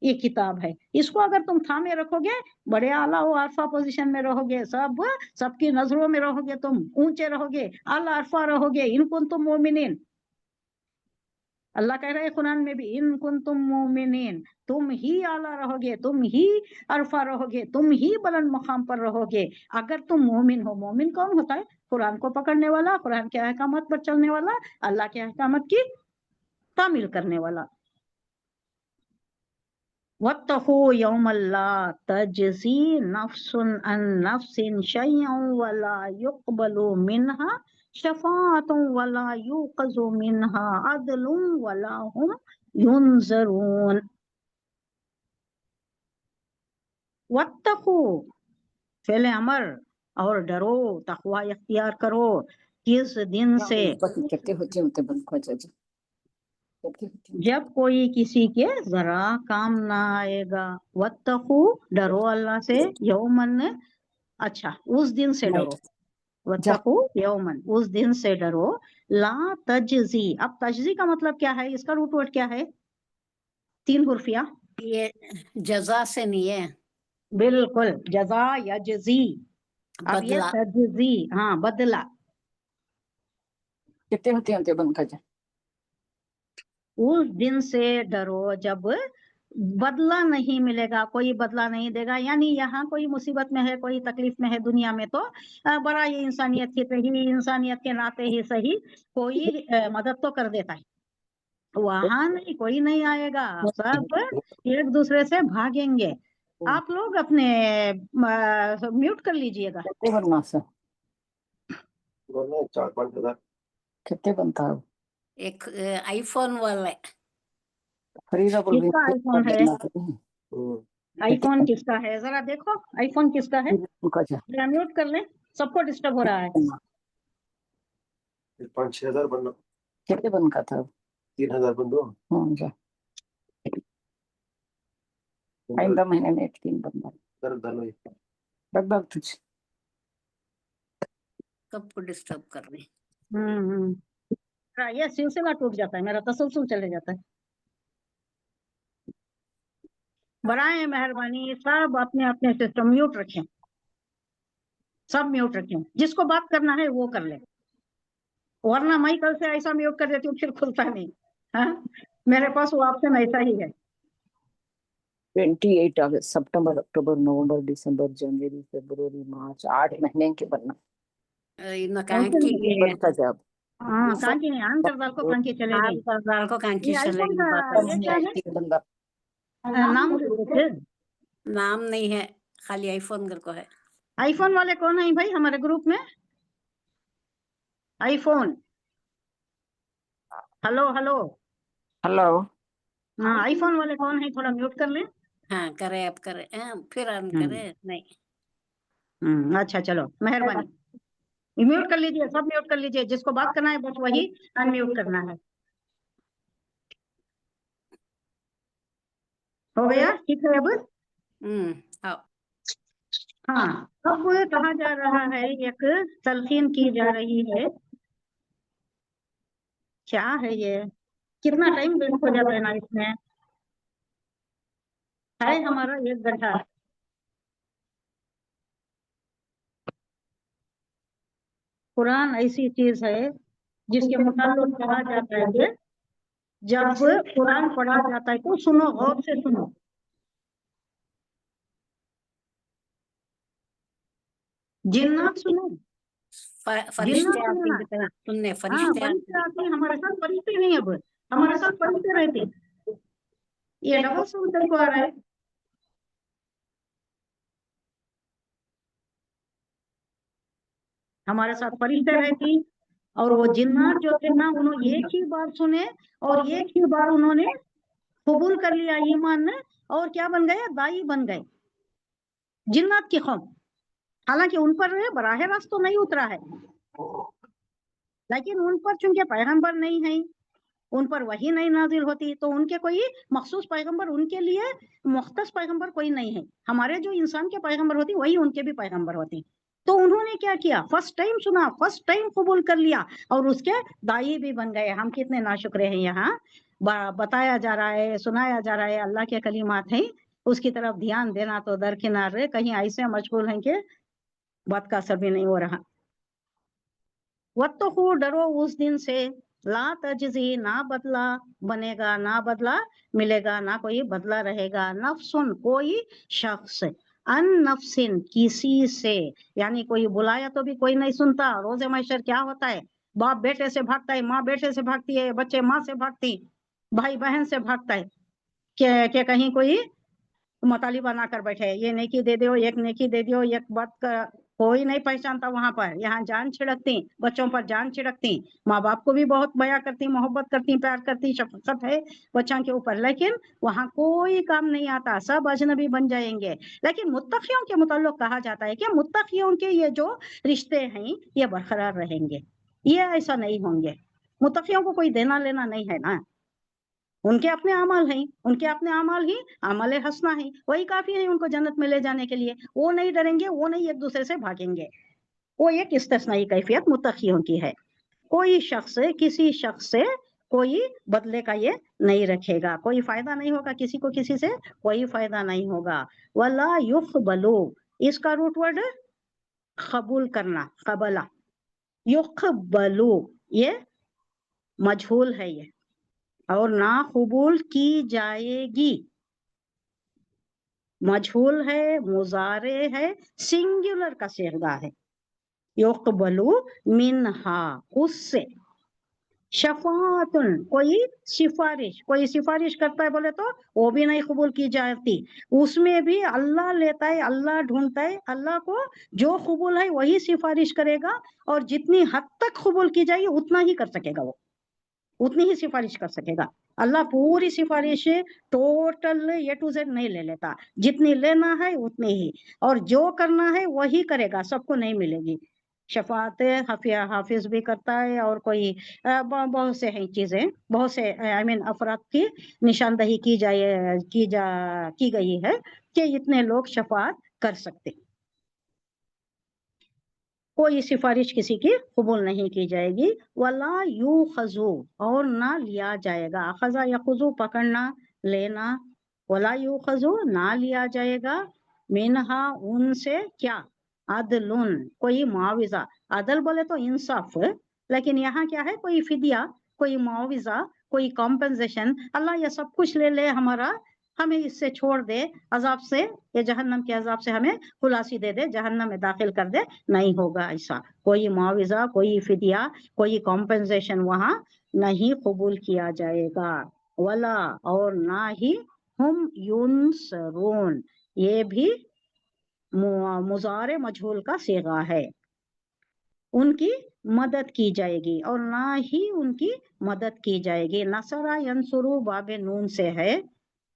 ये किताब है। इसको अगर तुम थामे रखोगे, बड़े आला व अरफा पोजीशन में रहोगे, सबकी नजरों में रहोगे, तुम ऊंचे रहोगे, आला अरफा रहोगे, इन कुंतुम मोमिनीन। अल्लाह कह रहे हैं कुरान में भी, इन कुंतुम मोमिनीन, तुम ही आला रहोगे, तुम ही अरफा रहोगे, तुम ही बुलंद मकाम पर रहोगे अगर तुम मोमिन हो। मोमिन कौन होता है, कुरान को पकड़ने वाला, कुरान के अहकामात पर चलने वाला, अल्लाह के अहकामात की तामील करने वाला। वत्तक़ू यौमल ला तजज़ी नफ्सुन अन नफ्सिन शैअन वला युक़बलु मिन्हा शफ़ाअतुन वला युक़ज़ु मिन्हा अदलुन वला हुम युनज़रून। वत्तक़ू फ़िल अमर, और डरो, तक़वा इख्तियार करो, किस दिन से, कहते होते बंद जी, जब कोई किसी के जरा काम ना आएगा। वत्तक़ू, डरो अल्लाह से, यौमन, अच्छा उस दिन से डरो, वत्तक़ू यौमन, उस दिन से डरो, ला तजज़ी। अब तजज़ी का मतलब क्या है, इसका रूट वर्ड क्या है, 3 हुर्फिया, ये जजा से नहीं है, बिल्कुल, जज़ा यजज़ी। अब ये बदला। तजज़ी, हाँ बदला। कहते होते बंद जी, उस दिन से डरो जब बदला नहीं मिलेगा, कोई बदला नहीं देगा। यानी यहाँ कोई मुसीबत में है, कोई तकलीफ में है दुनिया में, तो बड़ा ये इंसानियत की ही, इंसानियत के नाते ही सही कोई मदद तो कर देता है। वहां नहीं, कोई नहीं आएगा, सब एक दूसरे से भागेंगे। आप लोग अपने म्यूट कर लीजिएगा। वरना से 4-5 हजार कितने बनता है, एक आईफोन वाला है। फरीदा बोल रही किसका आईफोन है, आईफोन किसका है, जरा देखो आईफोन किसका है, है, म्यूट कर ले, सबको डिस्टर्ब हो रहा है। 5-6 हजार बनना, कितने बन का था, 3 हजार बन दो। हाँ जी, आइंदा महीने में 1-3 बंदा लगभग तुझ कब को डिस्टर्ब कर रहे हैं? ये सिलसिला टूट जाता है, मेरा तसलसल चले जाता है। बराए मेहरबानी सब अपने अपने सिस्टम म्यूट रखें, सब म्यूट रखें, जिसको बात करना है वो कर ले, वरना मैं कल से ऐसा म्यूट कर देती हूँ फिर खुलता नहीं। हाँ, मेरे पास वो ऑप्शन ऐसा ही है। 28 अगस्त, सितंबर, अक्टूबर, नवंबर, दिसंबर, जनवरी, फरवरी, मार्च, 8 महीने के बनना इन्हें कहाँ की बनता जब हाँ, कांकी नहीं, आंकर दाल को कांकी चले गई। सरदार को कहाँ की ये आईफोन चलेगी का बात? ये क्या है? 3 बंदा नाम नाम नहीं है, खाली आईफोन घर को है। आईफोन वाले कौन है भाई हमारे ग्रुप में? आईफोन, हेलो हेलो, हेलो हाँ आईफोन वाले कौन है? थोड़ा म्यूट कर लें। हाँ करे, अब करे, फिर ऑन करे नहीं। अच्छा चलो, मेहरबानी म्यूट कर लीजिए, सब म्यूट कर लीजिए, जिसको बात करना है बस वही अनम्यूट करना है। हो गया? ठीक है अब? हाँ हाँ, अब कहा जा रहा है, एक तलकीन की जा रही है। क्या है ये? कितना टाइम वेस्ट हो जाता है ना इसमें। है हमारा 1 घंटा। कुरान ऐसी चीज है जिसके मुताबिक कहा जाता है कि जब कुरान पढ़ा जाता है तो सुनो, गौर से सुनो। जिन्नात सुनो, फरिश्ते आते हैं कितना सुनने, हाँ फरिश्ते फरिश्ते आते हैं हमारे साथ, फरिश्ते नहीं, अब हमारे साथ फरिश्ते रहते हैं। ये डबल सुनते को आ रहा है। हमारे साथ फरिश्ते रहती, और वो जिन्नात जो थे ना, उन्होंने एक ही बार सुने और एक ही बार उन्होंने कबूल कर लिया ईमान ने, और क्या बन गए? दाई बन गए, जिन्नात की कौम। हालांकि उन पर बराह रास्त तो नहीं उतरा है, लेकिन उन पर चूंकि पैगंबर नहीं है, उन पर वही नहीं नाजिल होती, तो उनके कोई मखसूस पैगंबर, उनके लिए मुख्तस पैगंबर कोई नहीं है। हमारे जो इंसान के पैगंबर होती वही उनके भी पैगंबर होती। तो उन्होंने क्या किया? फर्स्ट टाइम सुना, फर्स्ट टाइम कबूल कर लिया, और उसके दाई भी बन गए। हम कितने नाशुक्र हैं। यहाँ बताया जा रहा है, सुनाया जा रहा है, अल्लाह के कलीमात हैं, उसकी तरफ ध्यान देना तो दरकिनार रहे। कहीं ऐसे मशगूल हैं कि बात का असर भी नहीं हो रहा। वत्तकू, डरो उस दिन से, ला तजजी, ना बदला बनेगा, ना बदला मिलेगा, ना कोई बदला रहेगा, नफ्सुन, कोई शख्स, अन नफ्सिन, किसी से, यानी कोई बुलाया तो भी कोई नहीं सुनता। रोजे महशर क्या होता है? बाप बेटे से भागता है, माँ बेटे से भागती है, बच्चे माँ से भागती, भाई बहन से भागता है कि कहीं कोई मुतालिबा ना कर बैठे, ये नेकी दे दो, एक नेकी दे दो, एक बात का कोई नहीं पहचानता वहां पर। यहाँ जान छिड़कती, बच्चों पर जान छिड़कती, माँ बाप को भी बहुत बया करती, मोहब्बत करती, प्यार करती, शफकत है बच्चों के ऊपर, लेकिन वहां कोई काम नहीं आता, सब अजनबी बन जाएंगे। लेकिन मुत्तकियों के मुताल्लिक कहा जाता है कि मुत्तकियों के ये जो रिश्ते हैं ये बरकरार रहेंगे, ये ऐसा नहीं होंगे। मुत्तकियों को कोई देना लेना नहीं है ना, उनके अपने अमल हैं, उनके अपने अमल ही अमल हसना है, वही काफी है उनको जन्नत में ले जाने के लिए। वो नहीं डरेंगे, वो नहीं एक दूसरे से भागेंगे। वो एक इस्तिस्नाई कैफियत मुत्तकियों की है। कोई शख्स किसी शख्स से कोई बदले का ये नहीं रखेगा, कोई फायदा नहीं होगा किसी को, किसी से कोई फायदा नहीं होगा। वला युक़बलु, इसका रूट वर्ड कबूल करना, कबला, युक़बलु ये मजहूल है ये, और ना कबूल की जाएगी, मजहूल है, मुजारे है, सिंगुलर का सिगा है। युक़बलु मिनहा, उससे, शफाअतुन, कोई सिफारिश करता है बोले तो वो भी नहीं कबूल की जाती, उसमें भी अल्लाह लेता है, अल्लाह ढूंढता है, अल्लाह को जो कबूल है वही सिफारिश करेगा, और जितनी हद तक कबूल की जाएगी उतना ही कर सकेगा, वो उतनी ही सिफारिश कर सकेगा। अल्लाह पूरी सिफारिश टोटल ए टू जेड नहीं ले लेता, जितनी लेना है उतनी ही, और जो करना है वही करेगा, सबको नहीं मिलेगी। शफात हाफिज भी करता है, और कोई बहुत से हैं चीजें, बहुत से आई मीन अफराद की निशानदही की गई है कि इतने लोग शफात कर सकते। कोई सिफारिश किसी की कबूल नहीं की जाएगी। वला यूखज़ु, और ना लिया जाएगा। अखज़ा यखुज़ु पकड़ना, लेना। वला यूखज़ु, ना लिया जाएगा। मिनहा, उनसे, क्या? अदलुन, कोई मुआविजा। अदल बोले तो इंसाफ, लेकिन यहाँ क्या है? कोई फिदिया, कोई मुआविजा, कोई कॉम्पेंसेशन। अल्लाह ये सब कुछ ले ले हमारा, हमें इससे छोड़ दे, अजाब से, ये जहन्नम के अजाब से हमें खुलासी दे दे, जहन्नम में दाखिल कर दे। नहीं होगा ऐसा। कोई मुआविजा, कोई फिदिया, कोई कॉम्पेंसेशन वहां नहीं कबूल किया जाएगा। वला, और ना ही हम युनसरून, ये भी मुजारे मजहूल का सीगा है। उनकी मदद की जाएगी, और ना ही उनकी मदद की जाएगी। नसरा यंसुरु बाबे नून से है।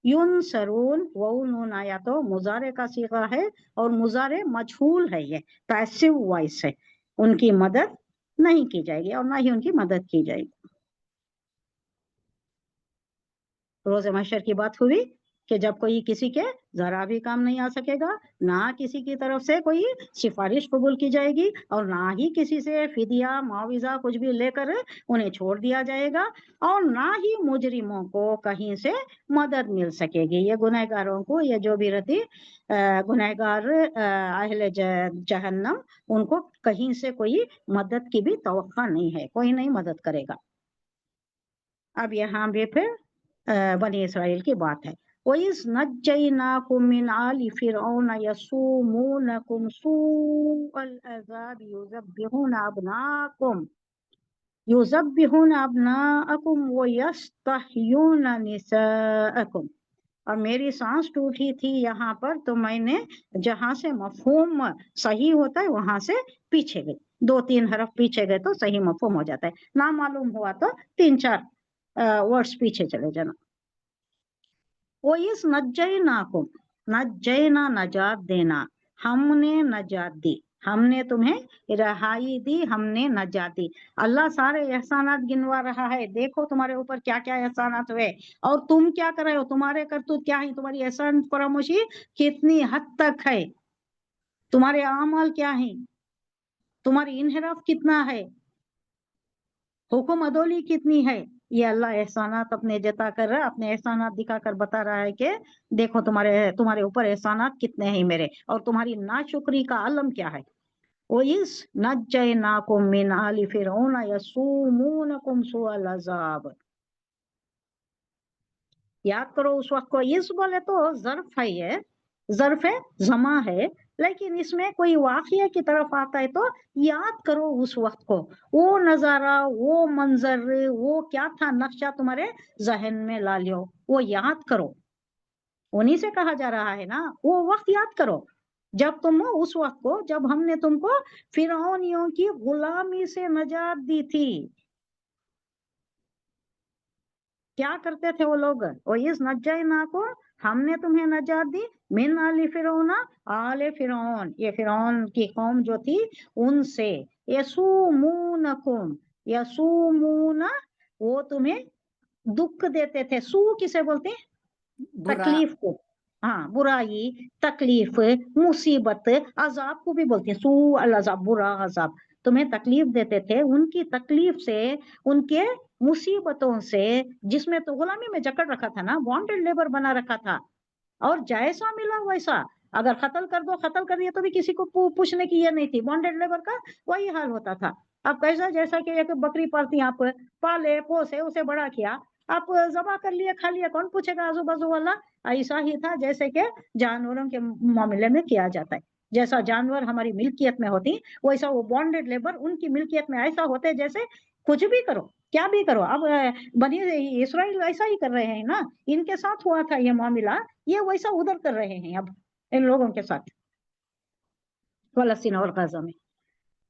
युनसरून वाउ नून आया तो मुजारे का सीगा है, और मुजारे मजहूल है, ये पैसिव वॉइस है। उनकी मदद नहीं की जाएगी, और ना ही उनकी मदद की जाएगी। रोज़े महशर की बात हुई कि जब कोई किसी के जरा भी काम नहीं आ सकेगा, ना किसी की तरफ से कोई सिफारिश कबूल की जाएगी, और ना ही किसी से फिदिया मुआविजा कुछ भी लेकर उन्हें छोड़ दिया जाएगा, और ना ही मुजरिमों को कहीं से मदद मिल सकेगी। ये गुनहगारों को, ये जो भी रहती गुनहगार अहले जहन्नम, उनको कहीं से कोई मदद की भी तवक्का नहीं है, कोई नहीं मदद करेगा। अब यहाँ भी फिर बनी इसराइल की बात है। वइज़ नज्जयनाकुम मिन आलि फिरऔन यसूमूनकुम सूअल अज़ाब युज़ब्बिहून अब्नाअकुम व यस्तहयून निसाअकुम। और मेरी सांस टूटी थी यहाँ पर, तो मैंने जहाँ से मफहूम सही होता है वहां से पीछे गई। 2-3 हरफ पीछे गए तो सही मफहूम हो जाता है, ना मालूम हुआ तो 3-4 वर्ड्स पीछे चले जाना। वो इस नज्जयनाकुम, नज्जयना नजात देना, हमने नजात दी, हमने तुम्हें रहाई दी, हमने नजात दी। अल्लाह सारे एहसानात गिनवा रहा है, देखो तुम्हारे ऊपर क्या क्या एहसानात हुए, और तुम क्या कर रहे हो, तुम्हारे करतूत क्या है, तुम्हारी एहसान फरामोशी कितनी हद तक है, तुम्हारे आमाल क्या है, तुम्हारी इनहराफ कितना है, हुक्म अदोली कितनी है। ये अल्लाह एहसानात अपने जता कर रहा है, अपने एहसानात दिखाकर बता रहा है कि देखो तुम्हारे ऊपर एहसानात कितने हैं मेरे, और तुम्हारी नाशुक्री का आलम क्या है। वो इस नज्जयनाकुम मिन आलि फिरऔन यसूमूनकुम सुअल अज़ाब। याद करो उस वक्त को। इस बोले तो ज़र्फ है, ये ज़र्फ है, जमा है, लेकिन इसमें कोई वाक़िया की तरफ आता है तो याद करो उस वक्त को, वो नजारा, वो मंजर, वो क्या था नक्शा तुम्हारे जहन में ला लियो, वो याद करो। उन्हीं से कहा जा रहा है ना, वो वक्त याद करो जब तुम, उस वक्त को जब हमने तुमको फिरौनियों की गुलामी से नजात दी थी। क्या करते थे वो लोग? इस नज्जयना को, हमने तुम्हें नजात दी, मिन आले फिरौना, आले फिरौन, ये फिरौन की कौम जो थी उनसे। यसूमूनकुम, यसूमूना, वो तुम्हें दुख देते थे। सू किसे बोलते हैं? बुरा, तकलीफ को, हाँ, बुराई, तकलीफ, मुसीबत, अजाब को भी बोलते हैं। सू अल अजाब, बुरा अजाब। तुम्हें तकलीफ देते थे, उनकी तकलीफ से, उनके मुसीबतों से, जिसमें तो गुलामी में जकड़ रखा था ना, बॉन्डेड लेबर बना रखा था, और जैसा मिला वैसा, अगर कत्ल कर दो, कत्ल कर दिया तो भी किसी को पूछने की ये नहीं थी। बॉन्डेड लेबर का वही हाल होता था। अब कैसा, जैसा कि एक बकरी पालती, आप पाले पोसे उसे बड़ा किया, आप जबा कर लिए, खा लिया, कौन पूछेगा आजू बाजू वाला। ऐसा ही था जैसे कि जानवरों के मामले में किया जाता है। जैसा जानवर हमारी मिल्कियत में होती, वैसा वो बॉन्डेड लेबर उनकी मिल्कियत में ऐसा होते जैसे कुछ भी करो, क्या भी करो। अब बनी इसराइल ऐसा ही कर रहे हैं ना, इनके साथ हुआ था ये मामला, ये वैसा उधर कर रहे हैं अब इन लोगों के साथ, फलस्तीन और गाजा में।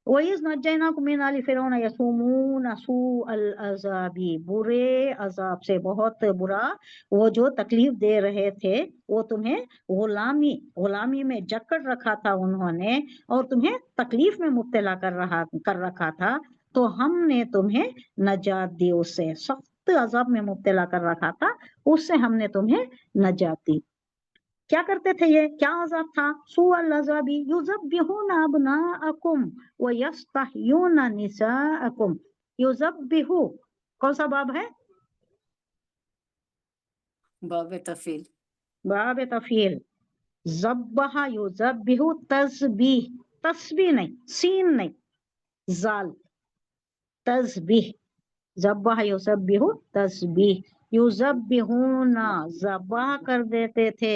وَإِذْ نَجَّيْنَاكُم مِّنْ آلِ فِرْعَوْنَ يَسُومُونَ سُوءَ الْعَذَابِ، برے عذاب سے، بہت برا وہ جو تکلیف دے رہے تھے، وہ تمہیں غلامی میں جکڑ رکھا تھا انہوں نے، اور تمہیں تکلیف میں مبتلا کر رکھا تھا، تو ہم نے تمہیں نجات دی، اس سے سخت عذاب میں مبتلا کر رکھا تھا، اس سے ہم نے تمہیں نجات دی۔ کیا کرتے تھے یہ؟ کیا عذاب تھا؟ سوء العذاب یذبحون ابناءکم ویستحیون نساءکم۔ یذبح کون سا باب ہے؟ باب تفیل، باب تفعیل۔ ذبح یذبح، تذبیح، تسبیح نہیں، سین نہیں، زال، تذبیح، ذبح یذبح تسبیح، یذبحون ذبح کر دیتے تھے،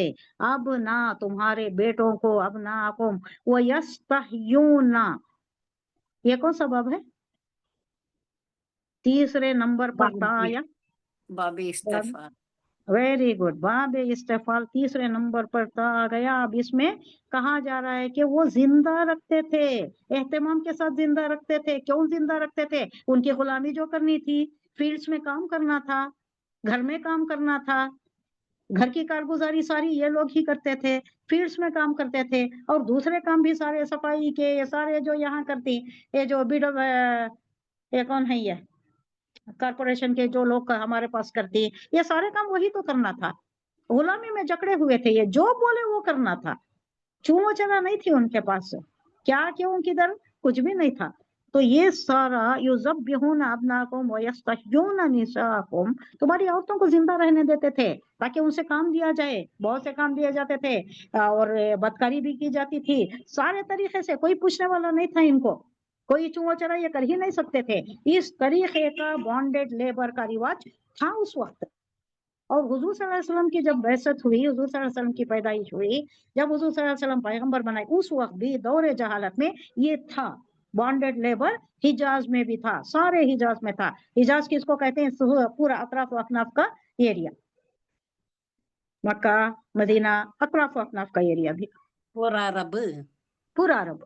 ابنا تمہارے بیٹوں کو، ابناکم، ویستحیون، یہ کون سا باب ہے؟ تیسرے نمبر پر تا آیا، باب استفال، ویری گڈ، باب استفال تیسرے نمبر پر تا آ گیا۔ اب اس میں کہا جا رہا ہے کہ وہ زندہ رکھتے تھے، اہتمام کے ساتھ زندہ رکھتے تھے۔ کیوں زندہ رکھتے تھے؟ ان کی غلامی جو کرنی تھی، فیلڈز میں کام کرنا تھا، گھر میں کام کرنا تھا، گھر کی کارگزاری ساری یہ لوگ ہی کرتے تھے، فیلڈز میں کام کرتے تھے، اور دوسرے کام بھی سارے صفائی کے، یہ سارے جو یہاں کرتی، یہ جو یہ کون ہے، یہ کارپوریشن کے جو لوگ ہمارے پاس کرتی، یہ سارے کام وہی تو کرنا تھا۔ غلامی میں جکڑے ہوئے تھے، یہ جو بولے وہ کرنا تھا، چونو چلا نہیں تھی ان کے پاس، کیا کیوں کدھر کچھ بھی نہیں تھا۔ تو یہ سارا یذبحون ابناکم ویستحیون نساءکم، تمہاری عورتوں کو زندہ رہنے دیتے تھے تاکہ ان سے کام دیا جائے، بہت سے کام دیے جاتے تھے، اور بدکاری بھی کی جاتی تھی، سارے طریقے سے، کوئی پوچھنے والا نہیں تھا ان کو، کوئی چونو چرا یہ کر ہی نہیں سکتے تھے۔ اس طریقے کا بانڈیڈ لیبر کا رواج تھا اس وقت۔ اور حضور صلی اللہ علیہ وسلم کی جب بعثت ہوئی، حضور صلی اللہ علیہ وسلم کی پیدائش ہوئی، جب حضور صلی اللہ علیہ وسلم پیغمبر بنائے، اس وقت بھی دور جہالت میں یہ تھا، بانڈیڈ لیبر حجاز میں بھی تھا، سارے حجاز میں تھا۔ حجاز کس کو کہتے ہیں؟ پورا اطراف و اکناف کا ایریا، مکہ، مدینہ، اطراف و اکناف کا ایریا بھی، پورا عرب، پورا عرب،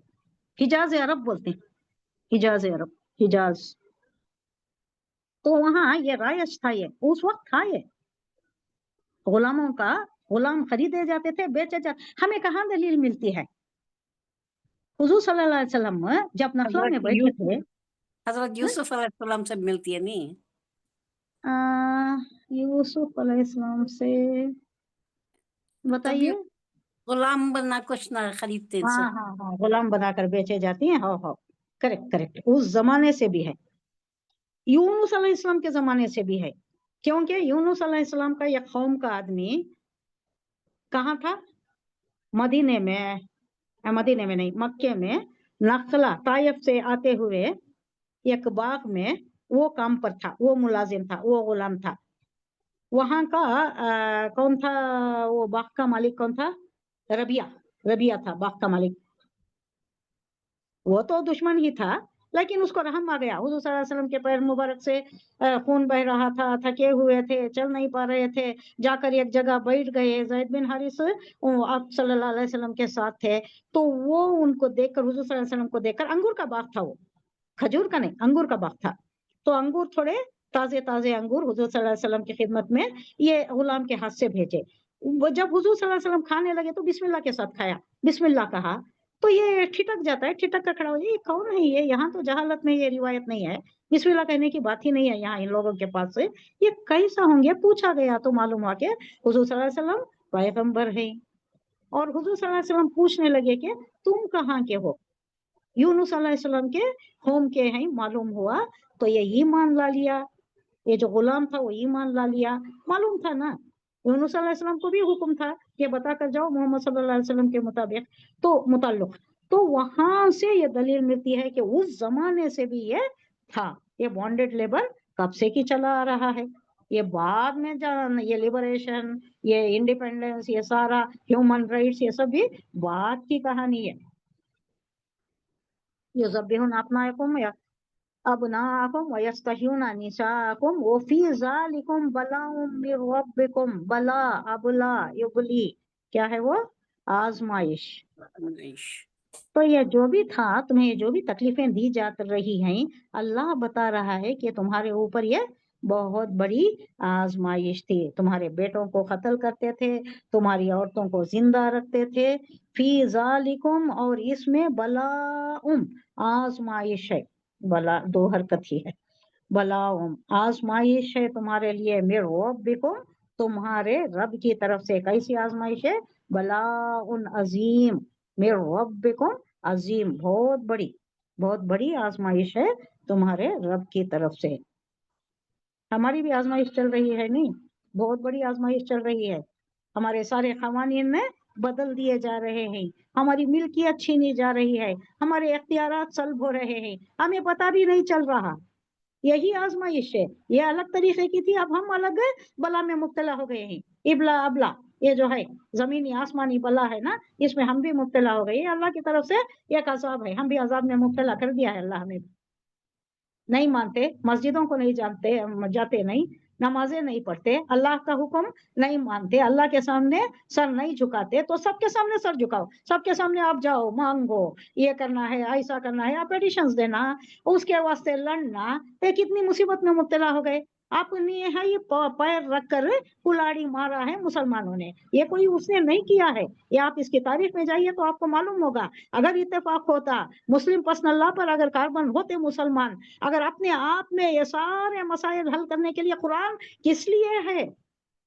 حجاز عرب بولتے ہیں، حجاز عرب، حجاز۔ تو وہاں یہ رائج تھا، یہ اس وقت تھا، یہ غلاموں کا، غلام خریدے جاتے تھے، بیچے جاتے۔ ہمیں کہاں دلیل ملتی ہے؟ حضور صلی اللہ علیہ وسلم جب نخلا میں بیٹھے تھے، حضرت یوسف علیہ السلام سے ملتی ہے نہیں؟ یوسف علیہ السلام سے بتائیے۔ غلام بننا کچھ نہ خریدتے ہیں، ہاں ہاں ہاں، غلام بنا کر بیچے جاتی ہیں، ہاں ہاں، کریکٹ کریکٹ، اس زمانے سے بھی ہے، یونس علیہ السلام کے زمانے سے بھی ہے، کیونکہ یونس علیہ السلام کا یہ قوم کا آدمی کہاں تھا؟ مدینے میں نہیں، مکے میں، نخلا طائف سے آتے ہوئے ایک باغ میں وہ کام پر تھا، وہ ملازم تھا، وہ غلام تھا۔ وہاں کا کون تھا وہ باغ کا مالک؟ کون تھا؟ ربیہ تھا باغ کا مالک۔ وہ تو دشمن ہی تھا، لیکن اس کو رحم آ گیا، حضور صلی اللہ علیہ وسلم کے پیر مبارک سے خون بہ رہا تھا، تھکے ہوئے تھے، چل نہیں پا رہے تھے، جا کر ایک جگہ بیٹھ گئے۔ زید بن حارث آپ صلی اللہ علیہ وسلم کے ساتھ تھے، تو وہ ان کو دیکھ کر، حضور صلی اللہ علیہ وسلم کو دیکھ کر، انگور کا باغ تھا، وہ کھجور کا نہیں، انگور کا باغ تھا، تو انگور تھوڑے تازے انگور حضور صلی اللہ علیہ وسلم کی خدمت میں یہ غلام کے ہاتھ سے بھیجے۔ وہ جب حضور صلی اللہ علیہ وسلم کھانے لگے تو بسم اللہ کے ساتھ کھایا، بسم اللہ کہا، تو یہ ٹھٹک جاتا ہے، ٹھٹک کر کھڑا ہو جائے، یہ کون ہے؟ یہ یہاں تو جہالت میں یہ روایت نہیں ہے، بسم اللہ کہنے کی بات ہی نہیں ہے یہاں ان لوگوں کے پاس سے، یہ کیسا ہوں گے؟ پوچھا گیا تو معلوم ہوا کہ حضور صلی اللہ علیہ وسلم پیغمبر ہیں، اور حضور صلی اللہ علیہ وسلم پوچھنے لگے کہ تم کہاں کے ہو؟ یونس علیہ السلام کے قوم کے ہیں معلوم ہوا، تو یہ ایمان لا لیا، یہ جو غلام تھا وہ ایمان لا لیا، معلوم تھا نا، یونس علیہ السلام کو بھی حکم تھا کہ بتا کر جاؤ محمد صلی اللہ علیہ وسلم کے متعلق، تو وہاں سے یہ دلیل ملتی ہے کہ اس زمانے سے بھی یہ تھا۔ یہ بانڈیڈ لیبر کب سے کی چلا آ رہا ہے، یہ بعد میں یہ لبریشن، یہ انڈیپینڈنس، یہ سارا ہیومن رائٹس، یہ سب بھی بعد کی کہانی ہے۔ یذبحون ابناءکم ویستحیون نساءکم وفی ذالکم بلاء من ربکم، بلا، ابلا، یبلی، کیا ہے وہ؟ آزمائش۔ تو یہ جو بھی تھا تمہیں جو بھی تکلیفیں دی جا رہی ہیں اللہ بتا رہا ہے کہ تمہارے اوپر یہ بہت بڑی آزمائش تھی. تمہارے بیٹوں کو قتل کرتے تھے, تمہاری عورتوں کو زندہ رکھتے تھے. فی ذالکم, اور اس میں بلاء آزمائش ہے. بلا دو حرکت ہی ہے. بلاء آزمائش ہے تمہارے لیے. من ربکم, تمہارے رب کی طرف سے. کیسی آزمائش ہے؟ بلاء عظیم. من ربکم عظیم, بہت بڑی آزمائش ہے تمہارے رب کی طرف سے. ہماری بھی آزمائش چل رہی ہے, نہیں بہت بڑی آزمائش چل رہی ہے. ہمارے سارے قوانین میں بدل دیے جا رہے ہیں, ہماری ملکیت چھینی جا رہی ہے, ہمارے اختیارات سلب ہو رہے ہیں, ہمیں پتہ بھی نہیں چل رہا. یہی آزمائش ہے. یہ الگ طریقے کی تھی, اب ہم الگ بلا میں مبتلا ہو گئے ہیں. ابلا ابلا یہ جو ہے زمینی آسمانی بلا ہے نا, اس میں ہم بھی مبتلا ہو گئے. یہ اللہ کی طرف سے ایک عذاب ہے, ہم بھی عذاب میں مبتلا کر دیا ہے اللہ ہمیں. نہیں مانتے, مسجدوں کو نہیں جاتے نہیں, نمازیں نہیں پڑھتے, اللہ کا حکم نہیں مانتے, اللہ کے سامنے سر نہیں جھکاتے. تو سب کے سامنے سر جھکاؤ, سب کے سامنے آپ جاؤ, مانگو, یہ کرنا ہے, ایسا کرنا ہے, اپیٹیشنز دینا, اس کے واسطے لڑنا. کتنی مصیبت میں مبتلا ہو گئے. آپ نے یہ پیر رکھ کر کلاڑی مارا ہے مسلمانوں نے, یہ کوئی اس نے نہیں کیا ہے. یہ آپ اس کی تاریخ میں جائیے تو آپ کو معلوم ہوگا. اگر اتفاق ہوتا, مسلم پرسنل اللہ پر اگر کاربن ہوتے مسلمان, اگر اپنے آپ میں یہ سارے مسائل حل کرنے کے لیے قرآن کس لیے ہے,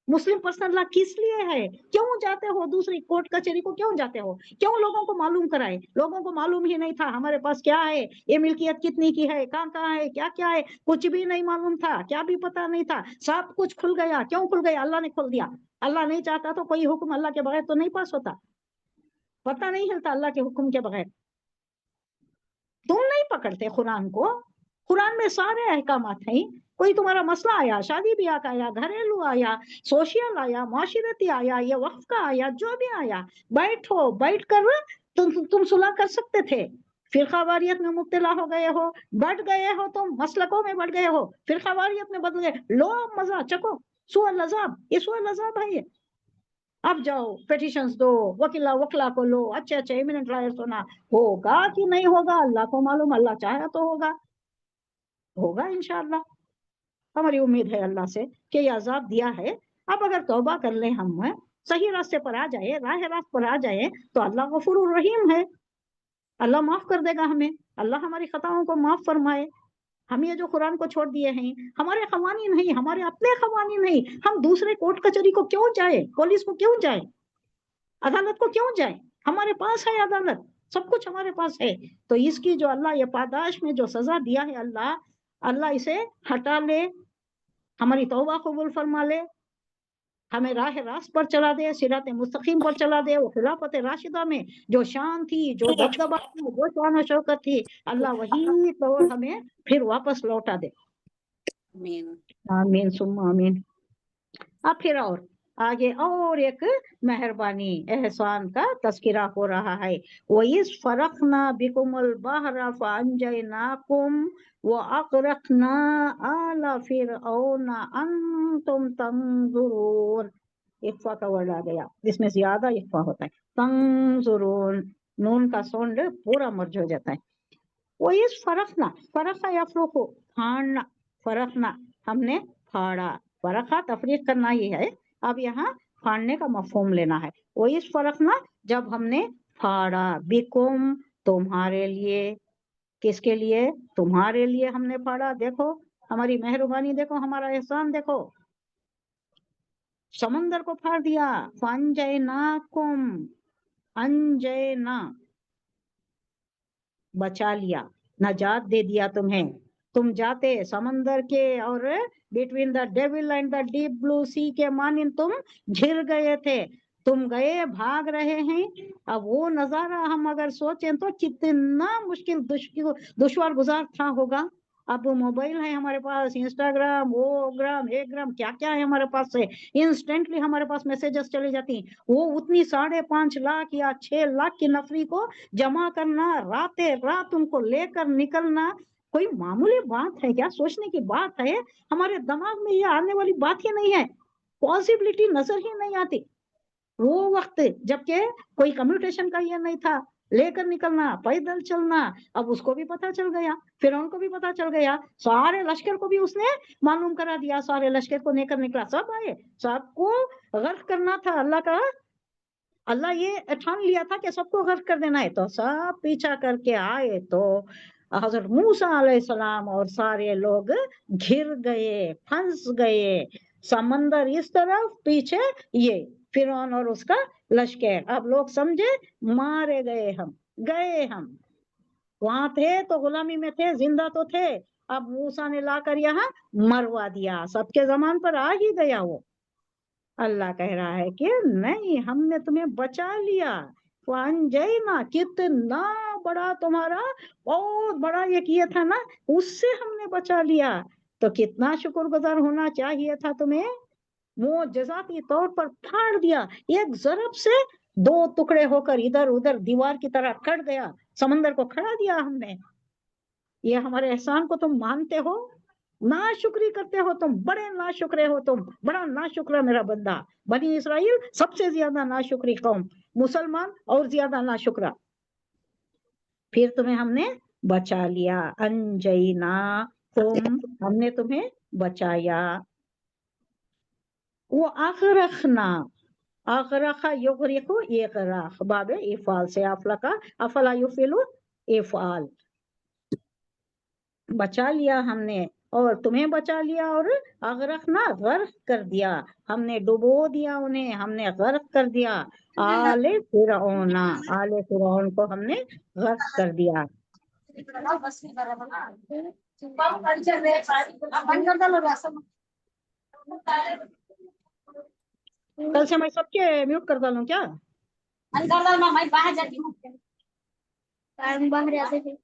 مسلم پرسنل لا کس لیے ہے, کیوں جاتے ہو دوسری کورٹ کچہری کو, کیوں جاتے ہو, کیوں لوگوں کو معلوم کرائے. لوگوں کو معلوم ہی نہیں تھا ہمارے پاس کیا ہے, یہ ملکیت کتنی کی ہے, کہاں ہے, کیا ہے, کچھ بھی نہیں معلوم تھا, کیا بھی پتا نہیں تھا. سب کچھ کھل گیا. کیوں کھل گیا؟ اللہ نے کھول دیا. اللہ نہیں چاہتا تو کوئی حکم اللہ کے بغیر تو نہیں پاس ہوتا. پتہ نہیں چلتا اللہ کے حکم کے بغیر. تم نہیں پکڑتے قرآن کو. قرآن میں سارے احکامات ہیں. کوئی تمہارا مسئلہ آیا, شادی بیاہ کا آیا, گھریلو آیا, سوشل آیا, معاشرتی آیا, یہ وقت کا آیا, جو بھی آیا, بیٹھ کر تم صلح کر سکتے تھے. فرقہ واریت میں مبتلا ہو گئے ہو, بڑھ گئے ہو, تم مسلکوں میں بڑھ گئے ہو, فرقہ واریت میں بدل گئے, لو مزہ چکو, سوء العذاب, یہ سوء العذاب ہے یہ. اب جاؤ پیٹیشنز دو, وکلا کو لو, اچھے ایمیننٹ لائر سنا. ہوگا کہ نہیں ہوگا اللہ کو معلوم. اللہ چاہا تو ہوگا انشاءاللہ. ہماری امید ہے اللہ سے کہ یہ عذاب دیا ہے. اب اگر توبہ کر لیں, ہم صحیح راستے پر آ جائے, راہ راست پر آ جائے, تو اللہ غفور الرحیم ہے. اللہ معاف کر دے گا ہمیں. اللہ ہماری خطاؤں کو معاف فرمائے. ہم یہ جو قرآن کو چھوڑ دیے ہیں, ہمارے قوانین نہیں, ہمارے اپنے قوانین نہیں, ہم دوسرے کورٹ کچہری کو کیوں جائے, پولیس کو کیوں جائے, عدالت کو کیوں جائے؟ ہمارے پاس ہے عدالت, سب کچھ ہمارے پاس ہے. تو اس کی جو اللہ یہ پاداش میں جو سزا دیا ہے, اللہ اسے ہٹا لے, ہماری توبہ قبول فرما لے, ہمیں راہ راست پر چلا دے, صراط مستقیم پر چلا دے. وہ خلافت راشدہ میں جو شان تھی, جو دبدبہ تھی, جو شان و شوکت تھی, اللہ وہی طور ہمیں پھر واپس لوٹا دے. آمین. آمین ثم آمین. اب پھر اور آگے اور ایک مہربانی احسان کا تذکرہ ہو رہا ہے. وَإِذْ فَرَقْنَا بِكُمُ الْبَحْرَ فَأَنْجَيْنَاكُمْ وَأَغْرَقْنَا آلَ فِرْعَوْنَ أَنْتُمْ تَنْظُرُونَ. اخفا کا ورڈ آ گیا, جس میں زیادہ اخفا ہوتا ہے. تنظرون, نون کا ساؤنڈ پورا مرج ہو جاتا ہے. وَإِذْ فَرَقْنَا, فرقا یفرقو, پھاڑنا, فرقنا ہم نے پھاڑا. فرقہ تفریق کرنا ہی ہے, اب یہاں پھاڑنے کا مفہوم لینا ہے. وَإِذْ فَرَقْنَا, جب ہم نے پھاڑا, بِكُمْ, تمہارے لیے. کس کے لیے؟ تمہارے لیے ہم نے پھاڑا. دیکھو ہماری مہربانی, دیکھو ہمارا احسان, دیکھو سمندر کو پھاڑ دیا. فَأَنْجَيْنَاكُمْ, انجینا بچا لیا, نجات دے دیا تمہیں. تم جاتے سمندر کے اور between the devil and the deep blue sea کے مانند تم گھر گئے تھے. تم گئے, بھاگ رہے ہیں. اب وہ نظارہ ہم اگر سوچیں تو کتنا مشکل دشوار گزار تھا ہوگا. اب موبائل ہے ہمارے پاس, انسٹاگرام, ایک گرام کیا کیا ہے ہمارے پاس سے, انسٹنٹلی ہمارے پاس میسیجز چلی جاتی ہیں. وہ اتنی 5.5 لاکھ یا 6 لاکھ کی نفری کو جمع کرنا, رات ان کو لے کر نکلنا, کوئی معمولی بات ہے کیا؟ سوچنے کی بات ہے. ہمارے دماغ میں یہ آنے والی بات ہی نہیں ہے, پاسبلٹی نظر ہی نہیں آتی. وہ وقت جبکہ کوئی کمیونیکیشن کا یہ نہیں تھا, लेकर निकलना, पैदल चलना। अब उसको भी पता चल गया, फिरौन को भी पता चल गया, सारे लश्कर को भी उसने मालूम करा दिया, सारे लश्कर को लेकर निकला, सब आए, सबको गर्क करना था। अल्लाह ये ठान लिया था कि सबको गर्क कर देना है, तो सब पीछा करके आए, तो हजरत मूसा अलैहिस्सलाम और सारे लोग घिर गए, फंस गए, समंदर इस तरफ, पीछे ये फिरौन और उसका लश्कर। अब लोग समझे मारे गए, हम गए, हम वहां थे तो गुलामी में थे, जिंदा तो थे, अब मूसा ने लाकर यहाँ मरवा दिया, सबके जमान पर आ ही गया वो। अल्लाह कह रहा है कि नहीं, हमने तुम्हें बचा लिया, ना, कितना बड़ा तुम्हारा बहुत बड़ा ये किया था ना, उससे हमने बचा लिया, तो कितना शुक्रगुजार होना चाहिए था तुम्हें। वो जजाती तौर पर फाड़ दिया, एक जरब से 2 टुकड़े होकर इधर उधर दीवार की तरह कट गया, समंदर को खड़ा दिया हमने। ये हमारे एहसान को तुम मानते हो, नाशुक्री करते हो, तुम बड़े नाशुक्रे हो, तुम बड़ा नाशुक्रा मेरा बंदा। बनी इसराइल सबसे ज्यादा नाशुक्री कौम, मुसलमान और ज्यादा नाशुक्रा। फिर तुम्हें हमने बचा लिया, अंजैना तुम, हमने तुम्हें बचाया। वो अगरखना, अगरखा युगरिकु इगराक, बाबे इफाल से अफलका, अफला युफिलु इफाल, बचा लिया हमने और तुम्हें बचा लिया, और अगरखना गर्क कर दिया, हमने डुबो दिया उन्हें, हमने गर्क कर दिया। आले फिरौना, आले फिरौन को हमने गर्क कर दिया। कल से मैं सबके म्यूट कर डालूं क्या? मैं बाहर जाती हूँ, बाहर जाते थे।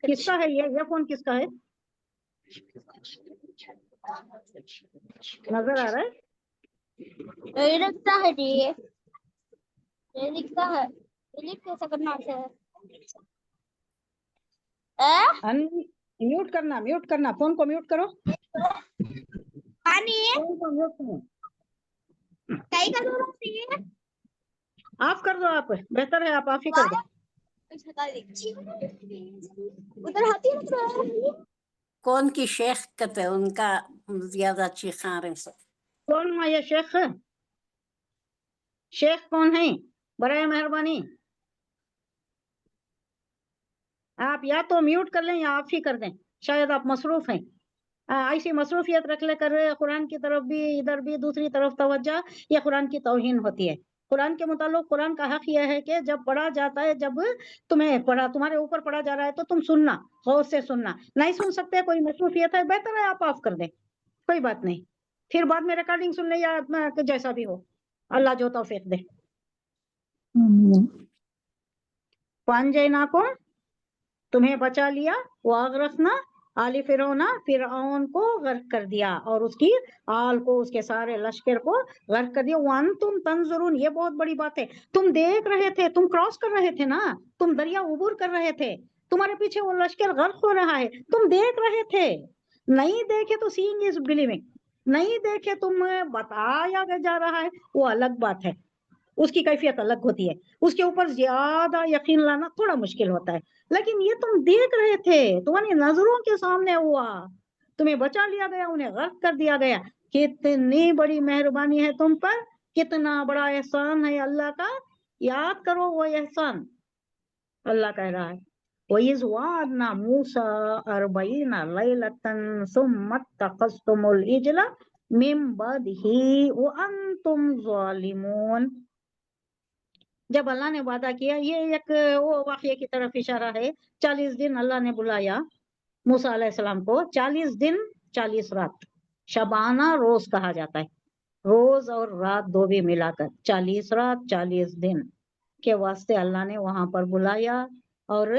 किसका है ये फोन किसका है? नजर आ रहा है? रिक्शा है जी, ये रिक्शा है, डिलीट कैसे करना है? म्यूट करना, म्यूट करना, फोन को म्यूट करो, पानी फोन को म्यूट करो, कहीं का जरूरत नहीं है, ऑफ कर दो, आप बेहतर है आप ऑफ ही कर दो। उधर हाथी है। कौन की शेख कहते हैं, उनका ज्यादा चीखा रहे सब। कौन है ये शेख? शेख कौन है? बराए मेहरबानी आप या तो म्यूट कर लें या ऑफ ही कर दें, शायद आप मसरूफ हैं। ऐसी मसरूफियत रख लेकर कुरान की तरफ भी, इधर भी दूसरी तरफ तवज्जो, ये कुरान की तौहीन होती है। कुरान के मुताबिक कुरान का हक यह है कि जब पढ़ा जाता है, जब तुम्हारे ऊपर पढ़ा जा रहा है, तो तुम सुनना, गौर से सुनना। नहीं सुन सकते, कोई मसरूफियत है, बेहतर है आप ऑफ कर दें, कोई बात नहीं, फिर बाद में रिकॉर्डिंग सुन ले या जैसा भी हो, अल्लाह जो तौफीक दे। पांजैना को तुम्हें बचा लिया, वो अगरकना आली फिरौना, फिरौन को गर्क कर दिया, और उसकी आल को, उसके सारे लश्कर को गर्क कर दिया। वन तुम तंजुरून, ये बहुत बड़ी बात है, तुम देख रहे थे, तुम क्रॉस कर रहे थे ना, तुम दरिया उबूर कर रहे थे, तुम्हारे पीछे वो लश्कर गर्क हो रहा है, तुम देख रहे थे। नहीं देखे तो सीइंग इज बिलीविंग, नहीं देखे तुम्हें बताया जा रहा है, वो अलग बात है, उसकी कैफियत अलग होती है, उसके ऊपर ज्यादा यकीन लाना थोड़ा मुश्किल होता है। लेकिन ये तुम देख रहे थे, तुम्हारी नजरों के सामने हुआ, तुम्हें बचा लिया गया, उन्हें गर्क कर दिया गया। कितनी बड़ी मेहरबानी है तुम पर, कितना बड़ा एहसान है अल्लाह का, याद करो वो एहसान। अल्लाह कह रहा है, वइज़ वाअदना मूसा 40 लैलतन सुम्मा तखस्तुमुल इजला मिन बदिही व अंतुम ज़ालिमून। जब अल्लाह ने वादा किया, ये एक वो वाक़ये की तरफ इशारा है। 40 दिन अल्लाह ने बुलाया मूसा अलैहिस्सलाम को, 40 दिन 40 रात, शबाना रोज कहा जाता है, रोज और रात दो भी मिलाकर 40 रात 40 दिन के वास्ते अल्लाह ने वहां पर बुलाया। और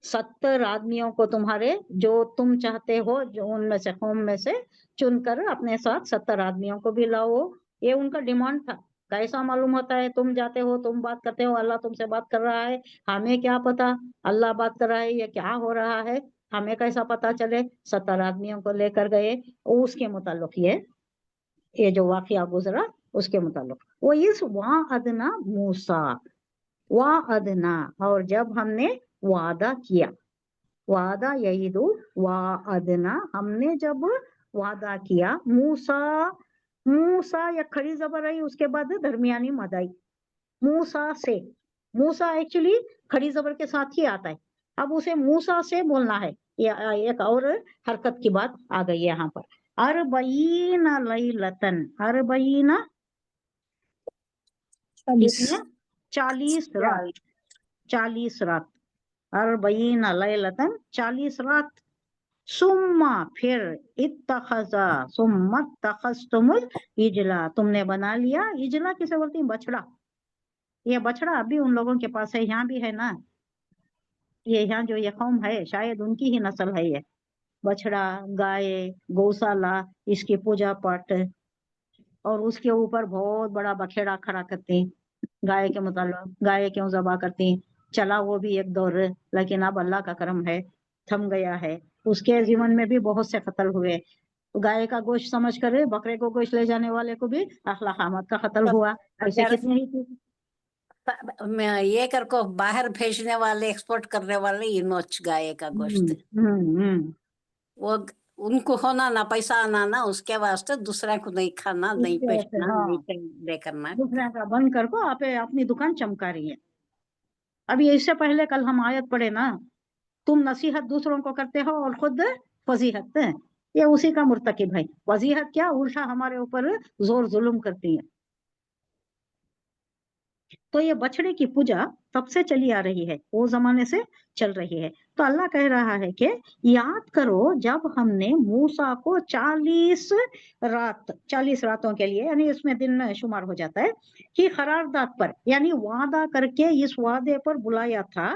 70 आदमियों को तुम्हारे, जो तुम चाहते हो, जो उनमें से, कौम में से चुनकर अपने साथ 70 आदमियों को भी लाओ, ये उनका डिमांड था। कैसा मालूम होता है, तुम जाते हो, तुम बात करते हो, अल्लाह तुमसे बात कर रहा है, हमें क्या पता अल्लाह बात कर रहा है या क्या हो रहा है, हमें कैसा पता चले? 70 आदमियों को लेकर गए, उसके मुताल्लिक ये जो वाकया गुजरा उसके मुताल्लिक। वो इस वाअदना मूसा, वाअदना, और जब हमने वादा किया, वादा यईदु वाअदना, हमने जब वादा किया, मूसा, मूसा या खड़ी जबर आई, उसके बाद दरमियानी मद आई, मूसा से। मूसा एक्चुअली खड़ी जबर के साथ ही आता है, अब उसे मूसा से बोलना है। ये एक और हरकत की बात आ गई है यहाँ पर। अरबईना लैलतन, अरबईना कितने? 40 रात, 40 रात, अरबईना लैलतन 40 रात। सुम्मा फिर, इत्तखज़ा, सुम्मा तखस्तुमुल इजला, तुमने बना लिया, इजला किसे बोलती है? बछड़ा। ये बछड़ा अभी उन लोगों के पास है, यहाँ भी है ना, ये यहाँ जो ये कौम है शायद उनकी ही नस्ल है ये। बछड़ा, गाय, गौशाला, इसकी पूजा पाठ, और उसके ऊपर बहुत बड़ा बखेड़ा खड़ा करते हैं गाय के मुताल्लिक। गाय क्यों ज़बा करते हैं? चला वो भी एक दौर, लेकिन अब अल्लाह का करम है थम गया है। उसके जीवन में भी बहुत से कत्ल हुए। गाय का गोश्त समझ कर बकरे को गोश्त ले जाने वाले को भी अखलाक आमद का कत्ल हुआ। ऐसे कितने ही चीज़। ये कर को बाहर भेजने वाले, एक्सपोर्ट करने वाले, ये नोच गाय का गोश्त, वो उनको होना ना, पैसा आना ना, उसके वास्ते दूसरा को नहीं खाना, नहीं उसके वास्ते, बेचना, हाँ, नहीं ले करना। दूसरे का बंद कर को आप अपनी दुकान चमका रही है। अभी इससे पहले कल हम आयत पढ़े ना, तुम नसीहत दूसरों को करते हो और खुद फजीहत, ये उसी का मुर्तकिब है। वजीहत क्या? उल्टा हमारे ऊपर जोर जुल्म करती है। तो ये बछड़े की पूजा तब से चली आ रही है, वो जमाने से चल रही है। तो अल्लाह कह रहा है कि याद करो जब हमने मूसा को 40 रात, 40 रातों के लिए, यानी इसमें दिन शुमार हो जाता है, कि करारदाद पर, यानी वादा करके इस वादे पर बुलाया था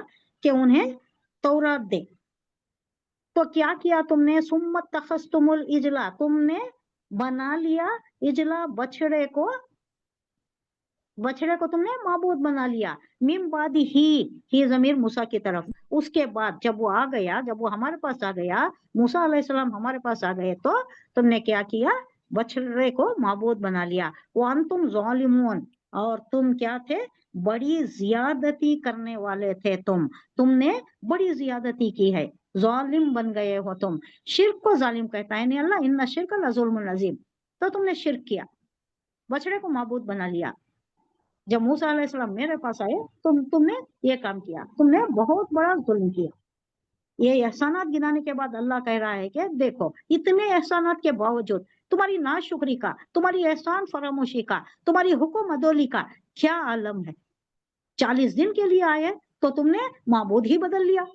कि उन्हें तौरात दे। तो क्या किया तुमने? सुम्मत तखस्तुमुल इजला, तुमने बना लिया इजला, बछड़े को, बछड़े को तुमने माबूद बना लिया। मिम बादी ही जमीर मूसा की तरफ। उसके बाद जब वो आ गया, जब वो हमारे पास आ गया, मूसा अलैहिस्सलाम हमारे पास आ गए, तो तुमने क्या किया? बछड़े को माबूद बना लिया। वो अंतुम ज़ालिमून, और तुम क्या थे? बड़ी जियादती करने वाले थे तुमने बड़ी जियादती की है, जालिम बन गए हो तुम। शिर्क को जालिम कहता है नहीं अल्लाह, इन्ना शिर्क लज़ुल्मुन अज़ीम। तो तुमने शिर्क किया, बछड़े को माबूद बना लिया। जब मूसा अलैहिस्सलाम मेरे पास आए, तुमने ये काम किया, तुमने बहुत बड़ा जुल्म किया। ये एहसानात गिनाने के बाद अल्लाह कह रहा है कि देखो, इतने एहसानात के बावजूद तुम्हारी नाशुक्री का, तुम्हारी एहसान फरामोशी का, तुम्हारी हुक्म अदोली का क्या आलम है। 40 दिन के लिए आए तो तुमने माबूद ही बदल लिया,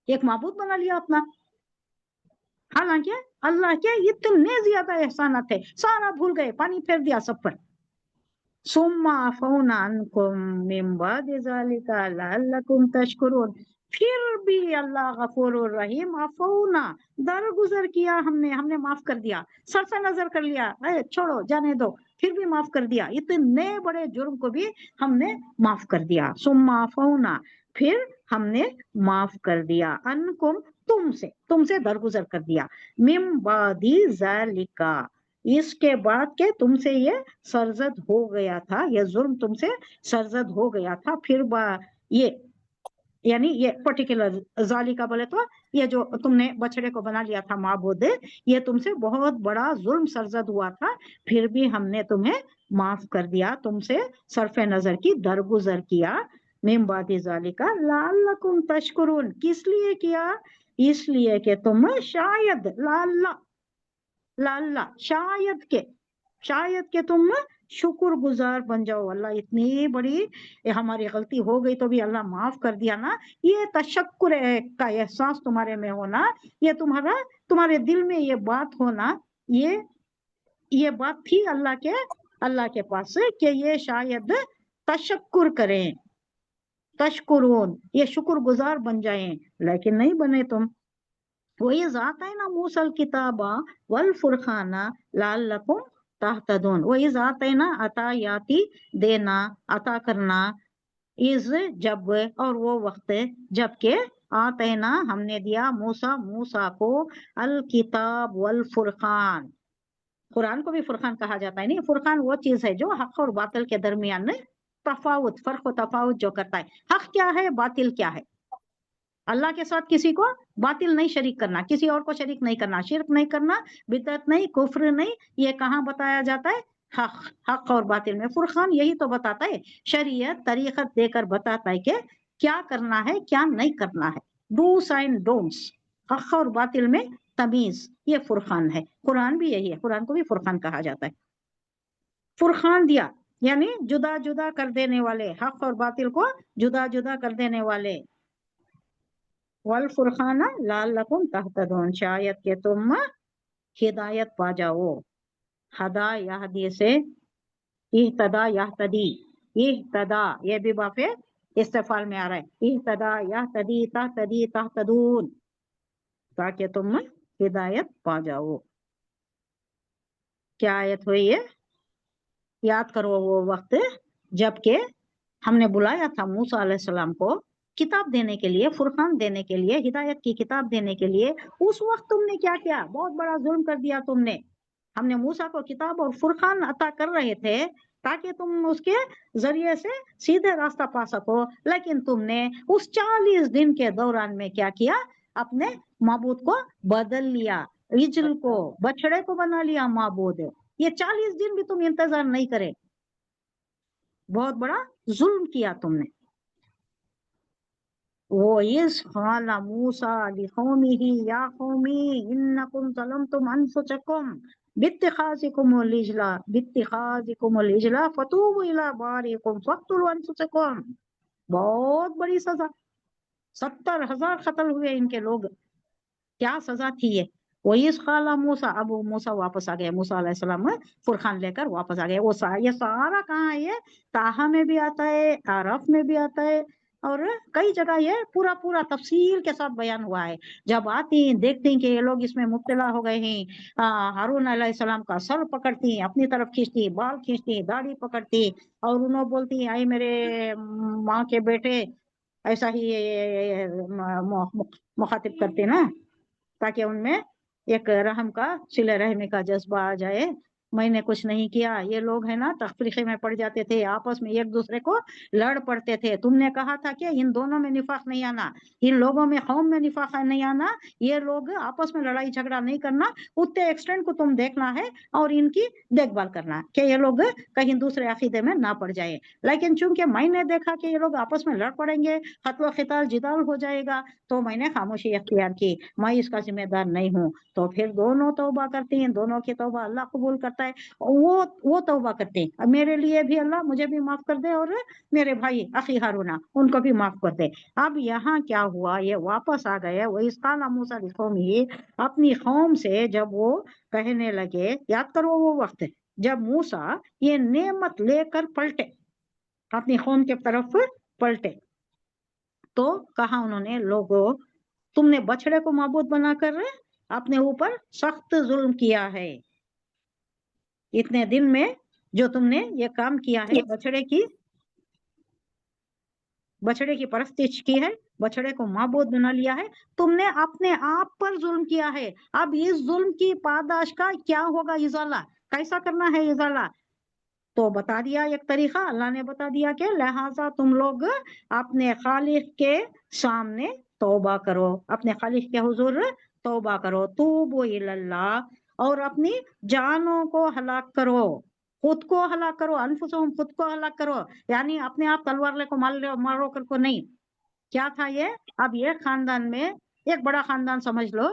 एक माबूद बना लिया अपना। हालांकि अल्लाह के इतने ज्यादा एहसानात थे, सारा भूल गए, पानी फेर दिया सब पर। सुम्मा अफौना अन्कुम मिन बादि ज़ालिका लअल्लकुम तशकुरून। फिर भी अल्लाह गफूरुर रहीम, अफौना, दरगुजर किया हमने माफ कर दिया, सरसा नजर कर लिया, छोड़ो जाने दो, फिर भी माफ कर दिया। इतने बड़े जुर्म को भी हमने माफ कर दिया। सुम्मा अफौना, फिर हमने माफ कर दिया, अन्कुम, तुमसे दरगुजर कर दिया, मिन बादि ज़ालिका, इसके बाद के तुमसे ये सरजद हो गया था, ये जुर्म तुमसे सरजद हो गया था। फिर ये यानी ये पर्टिकुलर जालिका बोले तो ये जो तुमने बछड़े को बना लिया था माबूद, ये तुमसे बहुत बड़ा जुर्म सरजद हुआ था, फिर भी हमने तुम्हें माफ कर दिया, तुमसे सरफे नजर की दरगुजर किया। मिन बादी जालिका लअल्लकुम तशकुरून, किस लिए किया? इसलिए कि तुम शायद, लाल्ला शायद के तुम शुक्रगुजार बन जाओ। अल्लाह इतनी बड़ी हमारी गलती हो गई तो भी अल्लाह माफ कर दिया ना, ये तशक्कुर का एहसास तुम्हारे में होना, ये तुम्हारे दिल में ये बात होना, ये बात थी अल्लाह के पास कि ये शायद तशक्कुर करें, तशकुरून, ये शुक्रगुजार बन जाएं, लेकिन नहीं बने तुम। वही ज़ातैना मूसल किताबा वल फुरखाना लअल्लकुम तहतदून। वही ज़ातैना, अता याती, देना, अता करना, इज जब, और वो वक्त जबकि आतैना हमने दिया मूसा को अल किताब वल फुरकान। कुरान को भी फुरकान कहा जाता है। नहीं, फुरकान वो चीज है जो हक और बातिल के दरमियान में तफावत, फर्क व तफावत जो करता है। हक क्या है, बातिल क्या है। अल्लाह के साथ किसी को बातिल नहीं शरीक करना, किसी और को शरीक नहीं करना, शिरक नहीं करना, बिदअत नहीं, कुफ्र नहीं। ये कहाँ बताया जाता है, हक और बातिल में। फुरकान यही तो बताता है, शरीयत तरीकत देकर बताता है कि क्या करना है क्या नहीं करना है, डूस एंड डोंट्स, हक और बातिल में तमीज, ये फुरकान है। कुरान भी यही है, कुरान को भी फुरकान कहा जाता है। फुरकान दिया यानी जुदा जुदा कर देने वाले, हक और बातिल को जुदा जुदा कर देने वाले। वल फुरकाना लअल्लकुम तहतदून, शायद के तुम हिदायत पा जाओ। हदा यहदी से इहतदा यहतदी, इहतदा ये भी बाफे इस्तेफाल में आ रहा है। इहतदा यहतदी तहतदी तहतदून, ताकि तुम हिदायत पा जाओ। क्या आयत हुई है, याद करो वो वक्त जबकि हमने बुलाया था मूसा अलैहिस्सलाम को किताब देने के लिए, फुरकान देने के लिए, हिदायत की किताब देने के लिए। उस वक्त तुमने क्या किया, बहुत बड़ा जुल्म कर दिया तुमने। हमने मूसा को किताब और फुरकान अता कर रहे थे ताकि तुम उसके जरिए से सीधे रास्ता पा सको, लेकिन तुमने उस 40 दिन के दौरान में क्या किया, अपने माबूद को बदल लिया, इजल को, बछड़े को बना लिया माबूद। ये 40 दिन भी तुम इंतजार नहीं करे, बहुत बड़ा जुल्म किया तुमने। वो इस क़ाला मूसा लिक़ौमिही या क़ौमी इन्नकुम ज़लमतुम अनफुसकुम बित्तिख़ाज़िकुमुल इजला फ़तूबू इला बारिकुम फ़क़्तुलू अनफुसकुम। बहुत बड़ी सजा, 70,000 कत्ल हुए इनके लोग। क्या सजा थी ये। वो इस क़ाला मूसा, अब मूसा वापस आ गए, मूसा अलैहिस्सलाम फुरकान लेकर वापस आ गए। वो ये सारा कहाँ है, ये ताहा में भी आता है, आरफ में भी आता है, और कई जगह ये पूरा पूरा तफसील के साथ बयान हुआ है। जब आती देखती कि ये लोग इसमें मुब्तला हो गए हैं, हारून अलैहिस्सलाम का सर पकड़ती, अपनी तरफ खींचती, बाल खींचती, दाढ़ी पकड़ती, और उन्होंने बोलती आए मेरे माँ के बेटे, ऐसा ही मुखातिब करते ना, ताकि उनमें एक रहम का, सिले रहमी का जज्बा आ जाए। मैंने कुछ नहीं किया, ये लोग है ना तफरीके में पड़ जाते थे, आपस में एक दूसरे को लड़ पड़ते थे। तुमने कहा था कि इन दोनों में निफाक नहीं आना, इन लोगों में कौम में निफाक नहीं आना, ये लोग आपस में लड़ाई झगड़ा नहीं करना, उतने एक्सटेंड को तुम देखना है और इनकी देखभाल करना कि ये लोग कहीं दूसरे अकीदे में ना पड़ जाए। लेकिन चूंकि मैंने देखा कि ये लोग आपस में लड़ पड़ेंगे, खतवा खिताल जिदाल हो जाएगा, तो मैंने खामोशी अख्तियार की, मैं इसका जिम्मेदार नहीं हूँ। तो फिर दोनों तौबा करती हैं, दोनों की तौबा अल्लाह कबूल करता है। वो तौबा करते हैं, मेरे लिए भी अल्लाह मुझे भी माफ कर दे, और मेरे भाई अखी हारूना उनको भी माफ कर दे। अब यहाँ क्या हुआ, ये वापस आ गए। वो इस क़ाला मूसा लिक़ौमिही, अपनी कौम से जब वो कहने लगे, याद करो वो वक्त जब मूसा ये नेमत लेकर पलटे, अपनी कौम के तरफ पलटे, तो कहा उन्होंने, लोगों तुमने बछड़े को माबूद बनाकर अपने ऊपर सख्त जुल्म किया है। इतने दिन में जो तुमने ये काम किया है, बछड़े की परस्तिश की है, बछड़े को माबूद बना लिया है, तुमने अपने आप पर जुल्म किया है। अब इस जुल्म की पादाश का क्या होगा, इजाला कैसा करना है, इजाला तो बता दिया एक तरीका, अल्लाह ने बता दिया कि लिहाजा तुम लोग अपने खालिक के सामने तौबा करो, अपने खालिक के हुजूर तौबा करो, तूबू इल्लल्लाह, और अपनी जानों को हलाक करो, खुद को हलाक करो, अनफुसहुम खुद को हलाक करो, यानी अपने आप तलवार लेको मारो कर को नहीं। क्या था ये, अब ये खानदान में एक बड़ा खानदान समझ लो,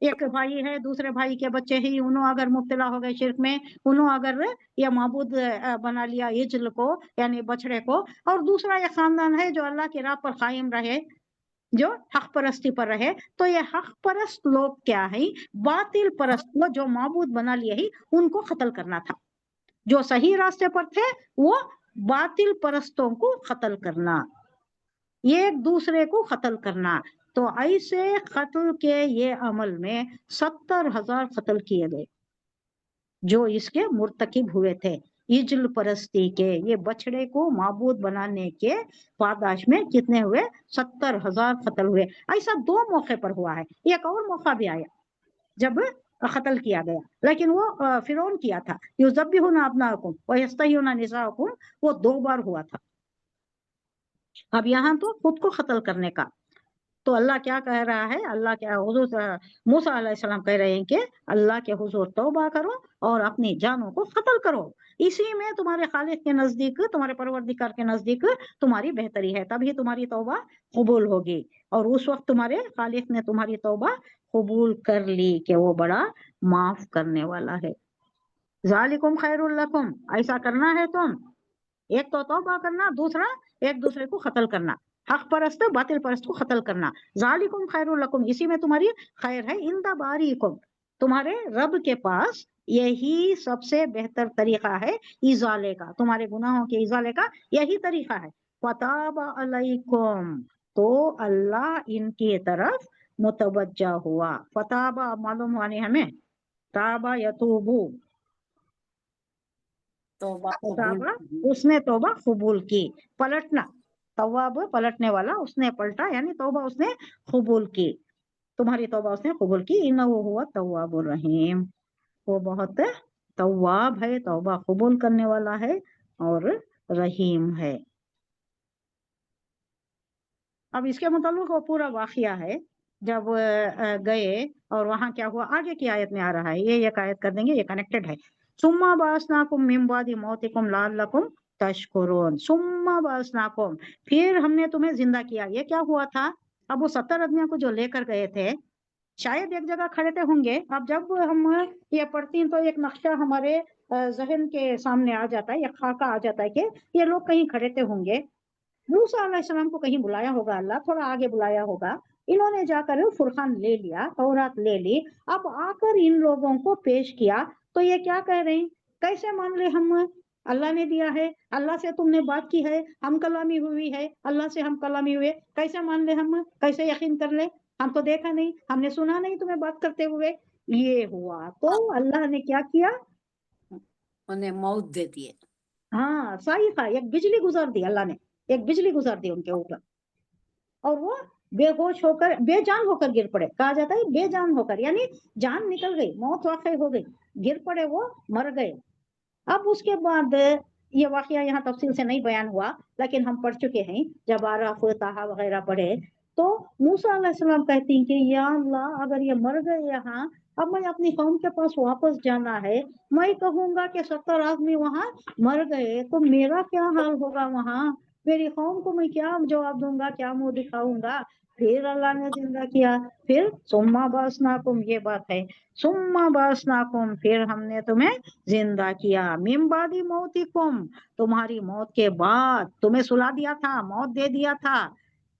एक भाई है, दूसरे भाई के बच्चे ही, उन्होंने अगर मुब्तला हो गए शिर्क में, उन्होंने अगर ये माबूद बना लिया इजल को यानी बछड़े को, और दूसरा ये खानदान है जो अल्लाह की राह पर कायम रहे, जो हक परस्ती पर रहे, तो ये हक परस्त लोग क्या है, बातिल परस्त लोग जो माबूद बना लिए ही, उनको कत्ल करना था। जो सही रास्ते पर थे वो बातिल परस्तों को कत्ल करना, एक दूसरे को कत्ल करना। तो ऐसे कत्ल के ये अमल में 70,000 कत्ल किए गए जो इसके मुर्तकिब हुए थे। इजल परस्ती के, ये बछड़े को माबूद बनाने के पादाश में कितने हुए? 70,000 कत्ल हुए। ऐसा 2 मौके पर हुआ है। एक और मौका भी आया जब कत्ल किया गया, लेकिन वो फिरौन किया था, युज़ब्बिहुना अब्नाअकुम व यस्तहयिना निसाअकुम, वो 2 बार हुआ था। अब यहाँ तो खुद को कत्ल करने का, तो अल्लाह क्या कह रहा है? अल्लाह क्या, हुजूर मूसा अलैहिस्सलाम कह रहे हैं कि अल्लाह के हुजूर तौबा करो और अपनी जानों को कत्ल करो, इसी में तुम्हारे खालिक के नजदीक, तुम्हारे परवरदिगार के नजदीक तुम्हारी बेहतरी है, तभी तुम्हारी तौबा कबूल होगी। और उस वक्त तुम्हारे खालिक ने तुम्हारी तौबा कबूल कर ली कि वो बड़ा माफ करने वाला है। ज़ालिकुम खैरुल लकुम, ऐसा करना है तुम, एक तो तौबा करना, दूसरा एक दूसरे को कत्ल करना, हक परस्त बातिल परस्त को कत्ल करना। ज़ालिकुम खैरुल लकुम, इसी में तुम्हारी खैर है। इंदा बारीकुम, तुम्हारे रब के पास यही सबसे बेहतर तरीका है इजाले का, तुम्हारे गुनाहों के इजाले का यही तरीका है। फताबा अलैकुम, तो अल्लाह इनकी तरफ मुतवज्जा हुआ। फताबा मालूम हुआ नहीं हमें, ताबा यतूबू, तौबा तौबा, उसने तौबा कबूल की, पलटना, तौवाब पलटने वाला, उसने पलटा यानी तौबा उसने कबूल की, तुम्हारी तौबा उसने कबूल की। इन्नहु हुवा तौवाबुर रहीम, वो बहुत तौवाब है, तौबा कबूल करने वाला है और रहीम है। अब इसके मुताबिक वो पूरा वाकया है, जब गए और वहां क्या हुआ आगे की आयत में आ रहा है, ये एक आयत कर देंगे, ये कनेक्टेड है। सुम्मा बासनाकुम मिन बादी मौतिकुम लअल्लकुम तशकुरून, सुम्मा बासनाकुम, फिर हमने तुम्हें जिंदा किया। ये क्या हुआ था? अब वो 70 आदमियों को जो लेकर गए थे, शायद एक जगह खड़े थे होंगे। अब जब हम ये पढ़ती हैं तो एक नक्शा हमारे जहन के सामने आ जाता है, एक खाका आ जाता है कि ये लोग कहीं खड़े थे होंगे। मूसा अलैहिस्सलाम को कहीं बुलाया होगा अल्लाह, थोड़ा आगे बुलाया होगा, इन्होंने जाकर फुरकान ले लिया, तौरात ले ली, अब आकर इन लोगों को पेश किया। तो ये क्या कह रहे हैं? कैसे मान ले हम, अल्लाह ने दिया है, अल्लाह से तुमने बात की है, हम कलामी हुई है, अल्लाह से हम कलामी हुए, कैसे मान ले हम, कैसे यकीन कर ले? हम तो देखा नहीं, हमने सुना नहीं तुम्हें बात करते हुए। ये हुआ तो अल्लाह ने क्या किया? उन्हें मौत दे दिए। हाँ, साइफा, एक बिजली गुजार दी अल्लाह ने, एक बिजली गुजार दी उनके ऊपर, और वो बेहोश होकर, बेजान होकर गिर पड़े। कहा जाता है बेजान होकर, यानी जान निकल गई, मौत वाकई हो गई, गिर पड़े, वो मर गए। अब उसके बाद ये वाकया यहाँ तफसील से नहीं बयान हुआ, लेकिन हम पढ़ चुके हैं, जब आराफ ताहा वगैरह पढ़े तो मूसा अलैहिस्सलाम कहती हैं कि या अल्लाह, अगर ये मर गए यहाँ, अब मैं अपनी कौम के पास वापस जाना है, मैं कहूंगा कि 70 आदमी वहां मर गए, तो मेरा क्या हाल होगा वहां, मेरी कौम को मैं क्या जवाब दूंगा, क्या मुंह दिखाऊंगा? फिर अल्लाह ने जिंदा किया। फिर सुम्मा बासनाकुम, ये बात है, सुम्मा बासनाकुम, फिर हमने तुम्हें जिंदा किया, मिन बादी मौतिकुम, तुम्हारी मौत के बाद तुम्हें सुला दिया था, मौत दे दिया था।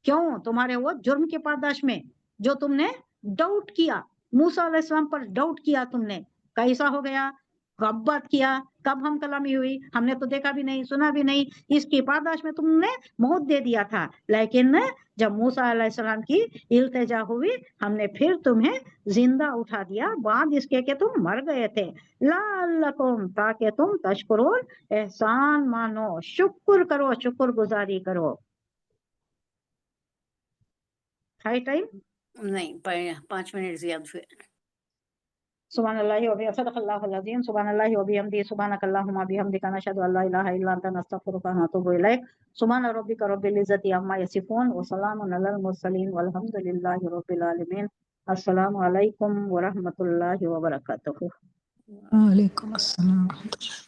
क्यों? तुम्हारे वो जुर्म के पादाश में, जो तुमने डाउट किया, मूसा अलैहिस्सलाम पर डाउट किया तुमने, कैसा हो गया, कब बात किया, कब हम कलामी हुई, हमने तो देखा भी नहीं, सुना भी नहीं, इसकी पादाश में तुमने मौत दे दिया था। लेकिन जब मूसा अलैहिस्सलाम की इल्तिजा हुई, हमने फिर तुम्हें जिंदा उठा दिया, बाद इसके कि तुम मर गए थे, लअल्लकुम, ताकि तुम तशकुरून, एहसान मानो, शुक्र करो, शुक्र गुजारी करो। हाई टाइम नहीं, 5 मिनट ज्यादा हुए। सुब्हानल्लाहि व बिहम्दिही, सदक़ल्लाहुल अज़ीम, सुब्हानल्लाहि व बिहम्दिही, सुब्हानकल्लाहुम्मा बिहम्दिका, नशहदु अल्ला इलाहा इल्ला अंता, नस्तग़फिरुका व नतूबु इलैक। सुब्हान रब्बिका रब्बिल इज़्ज़ति अम्मा यसिफून व सलामुन अलल मुरसलीन वल्हम्दुलिल्लाहि रब्बिल आलमीन। अस्सलामु अलैकुम व रहमतुल्लाहि व बरकातुहू। वालेकुम अस्सलाम।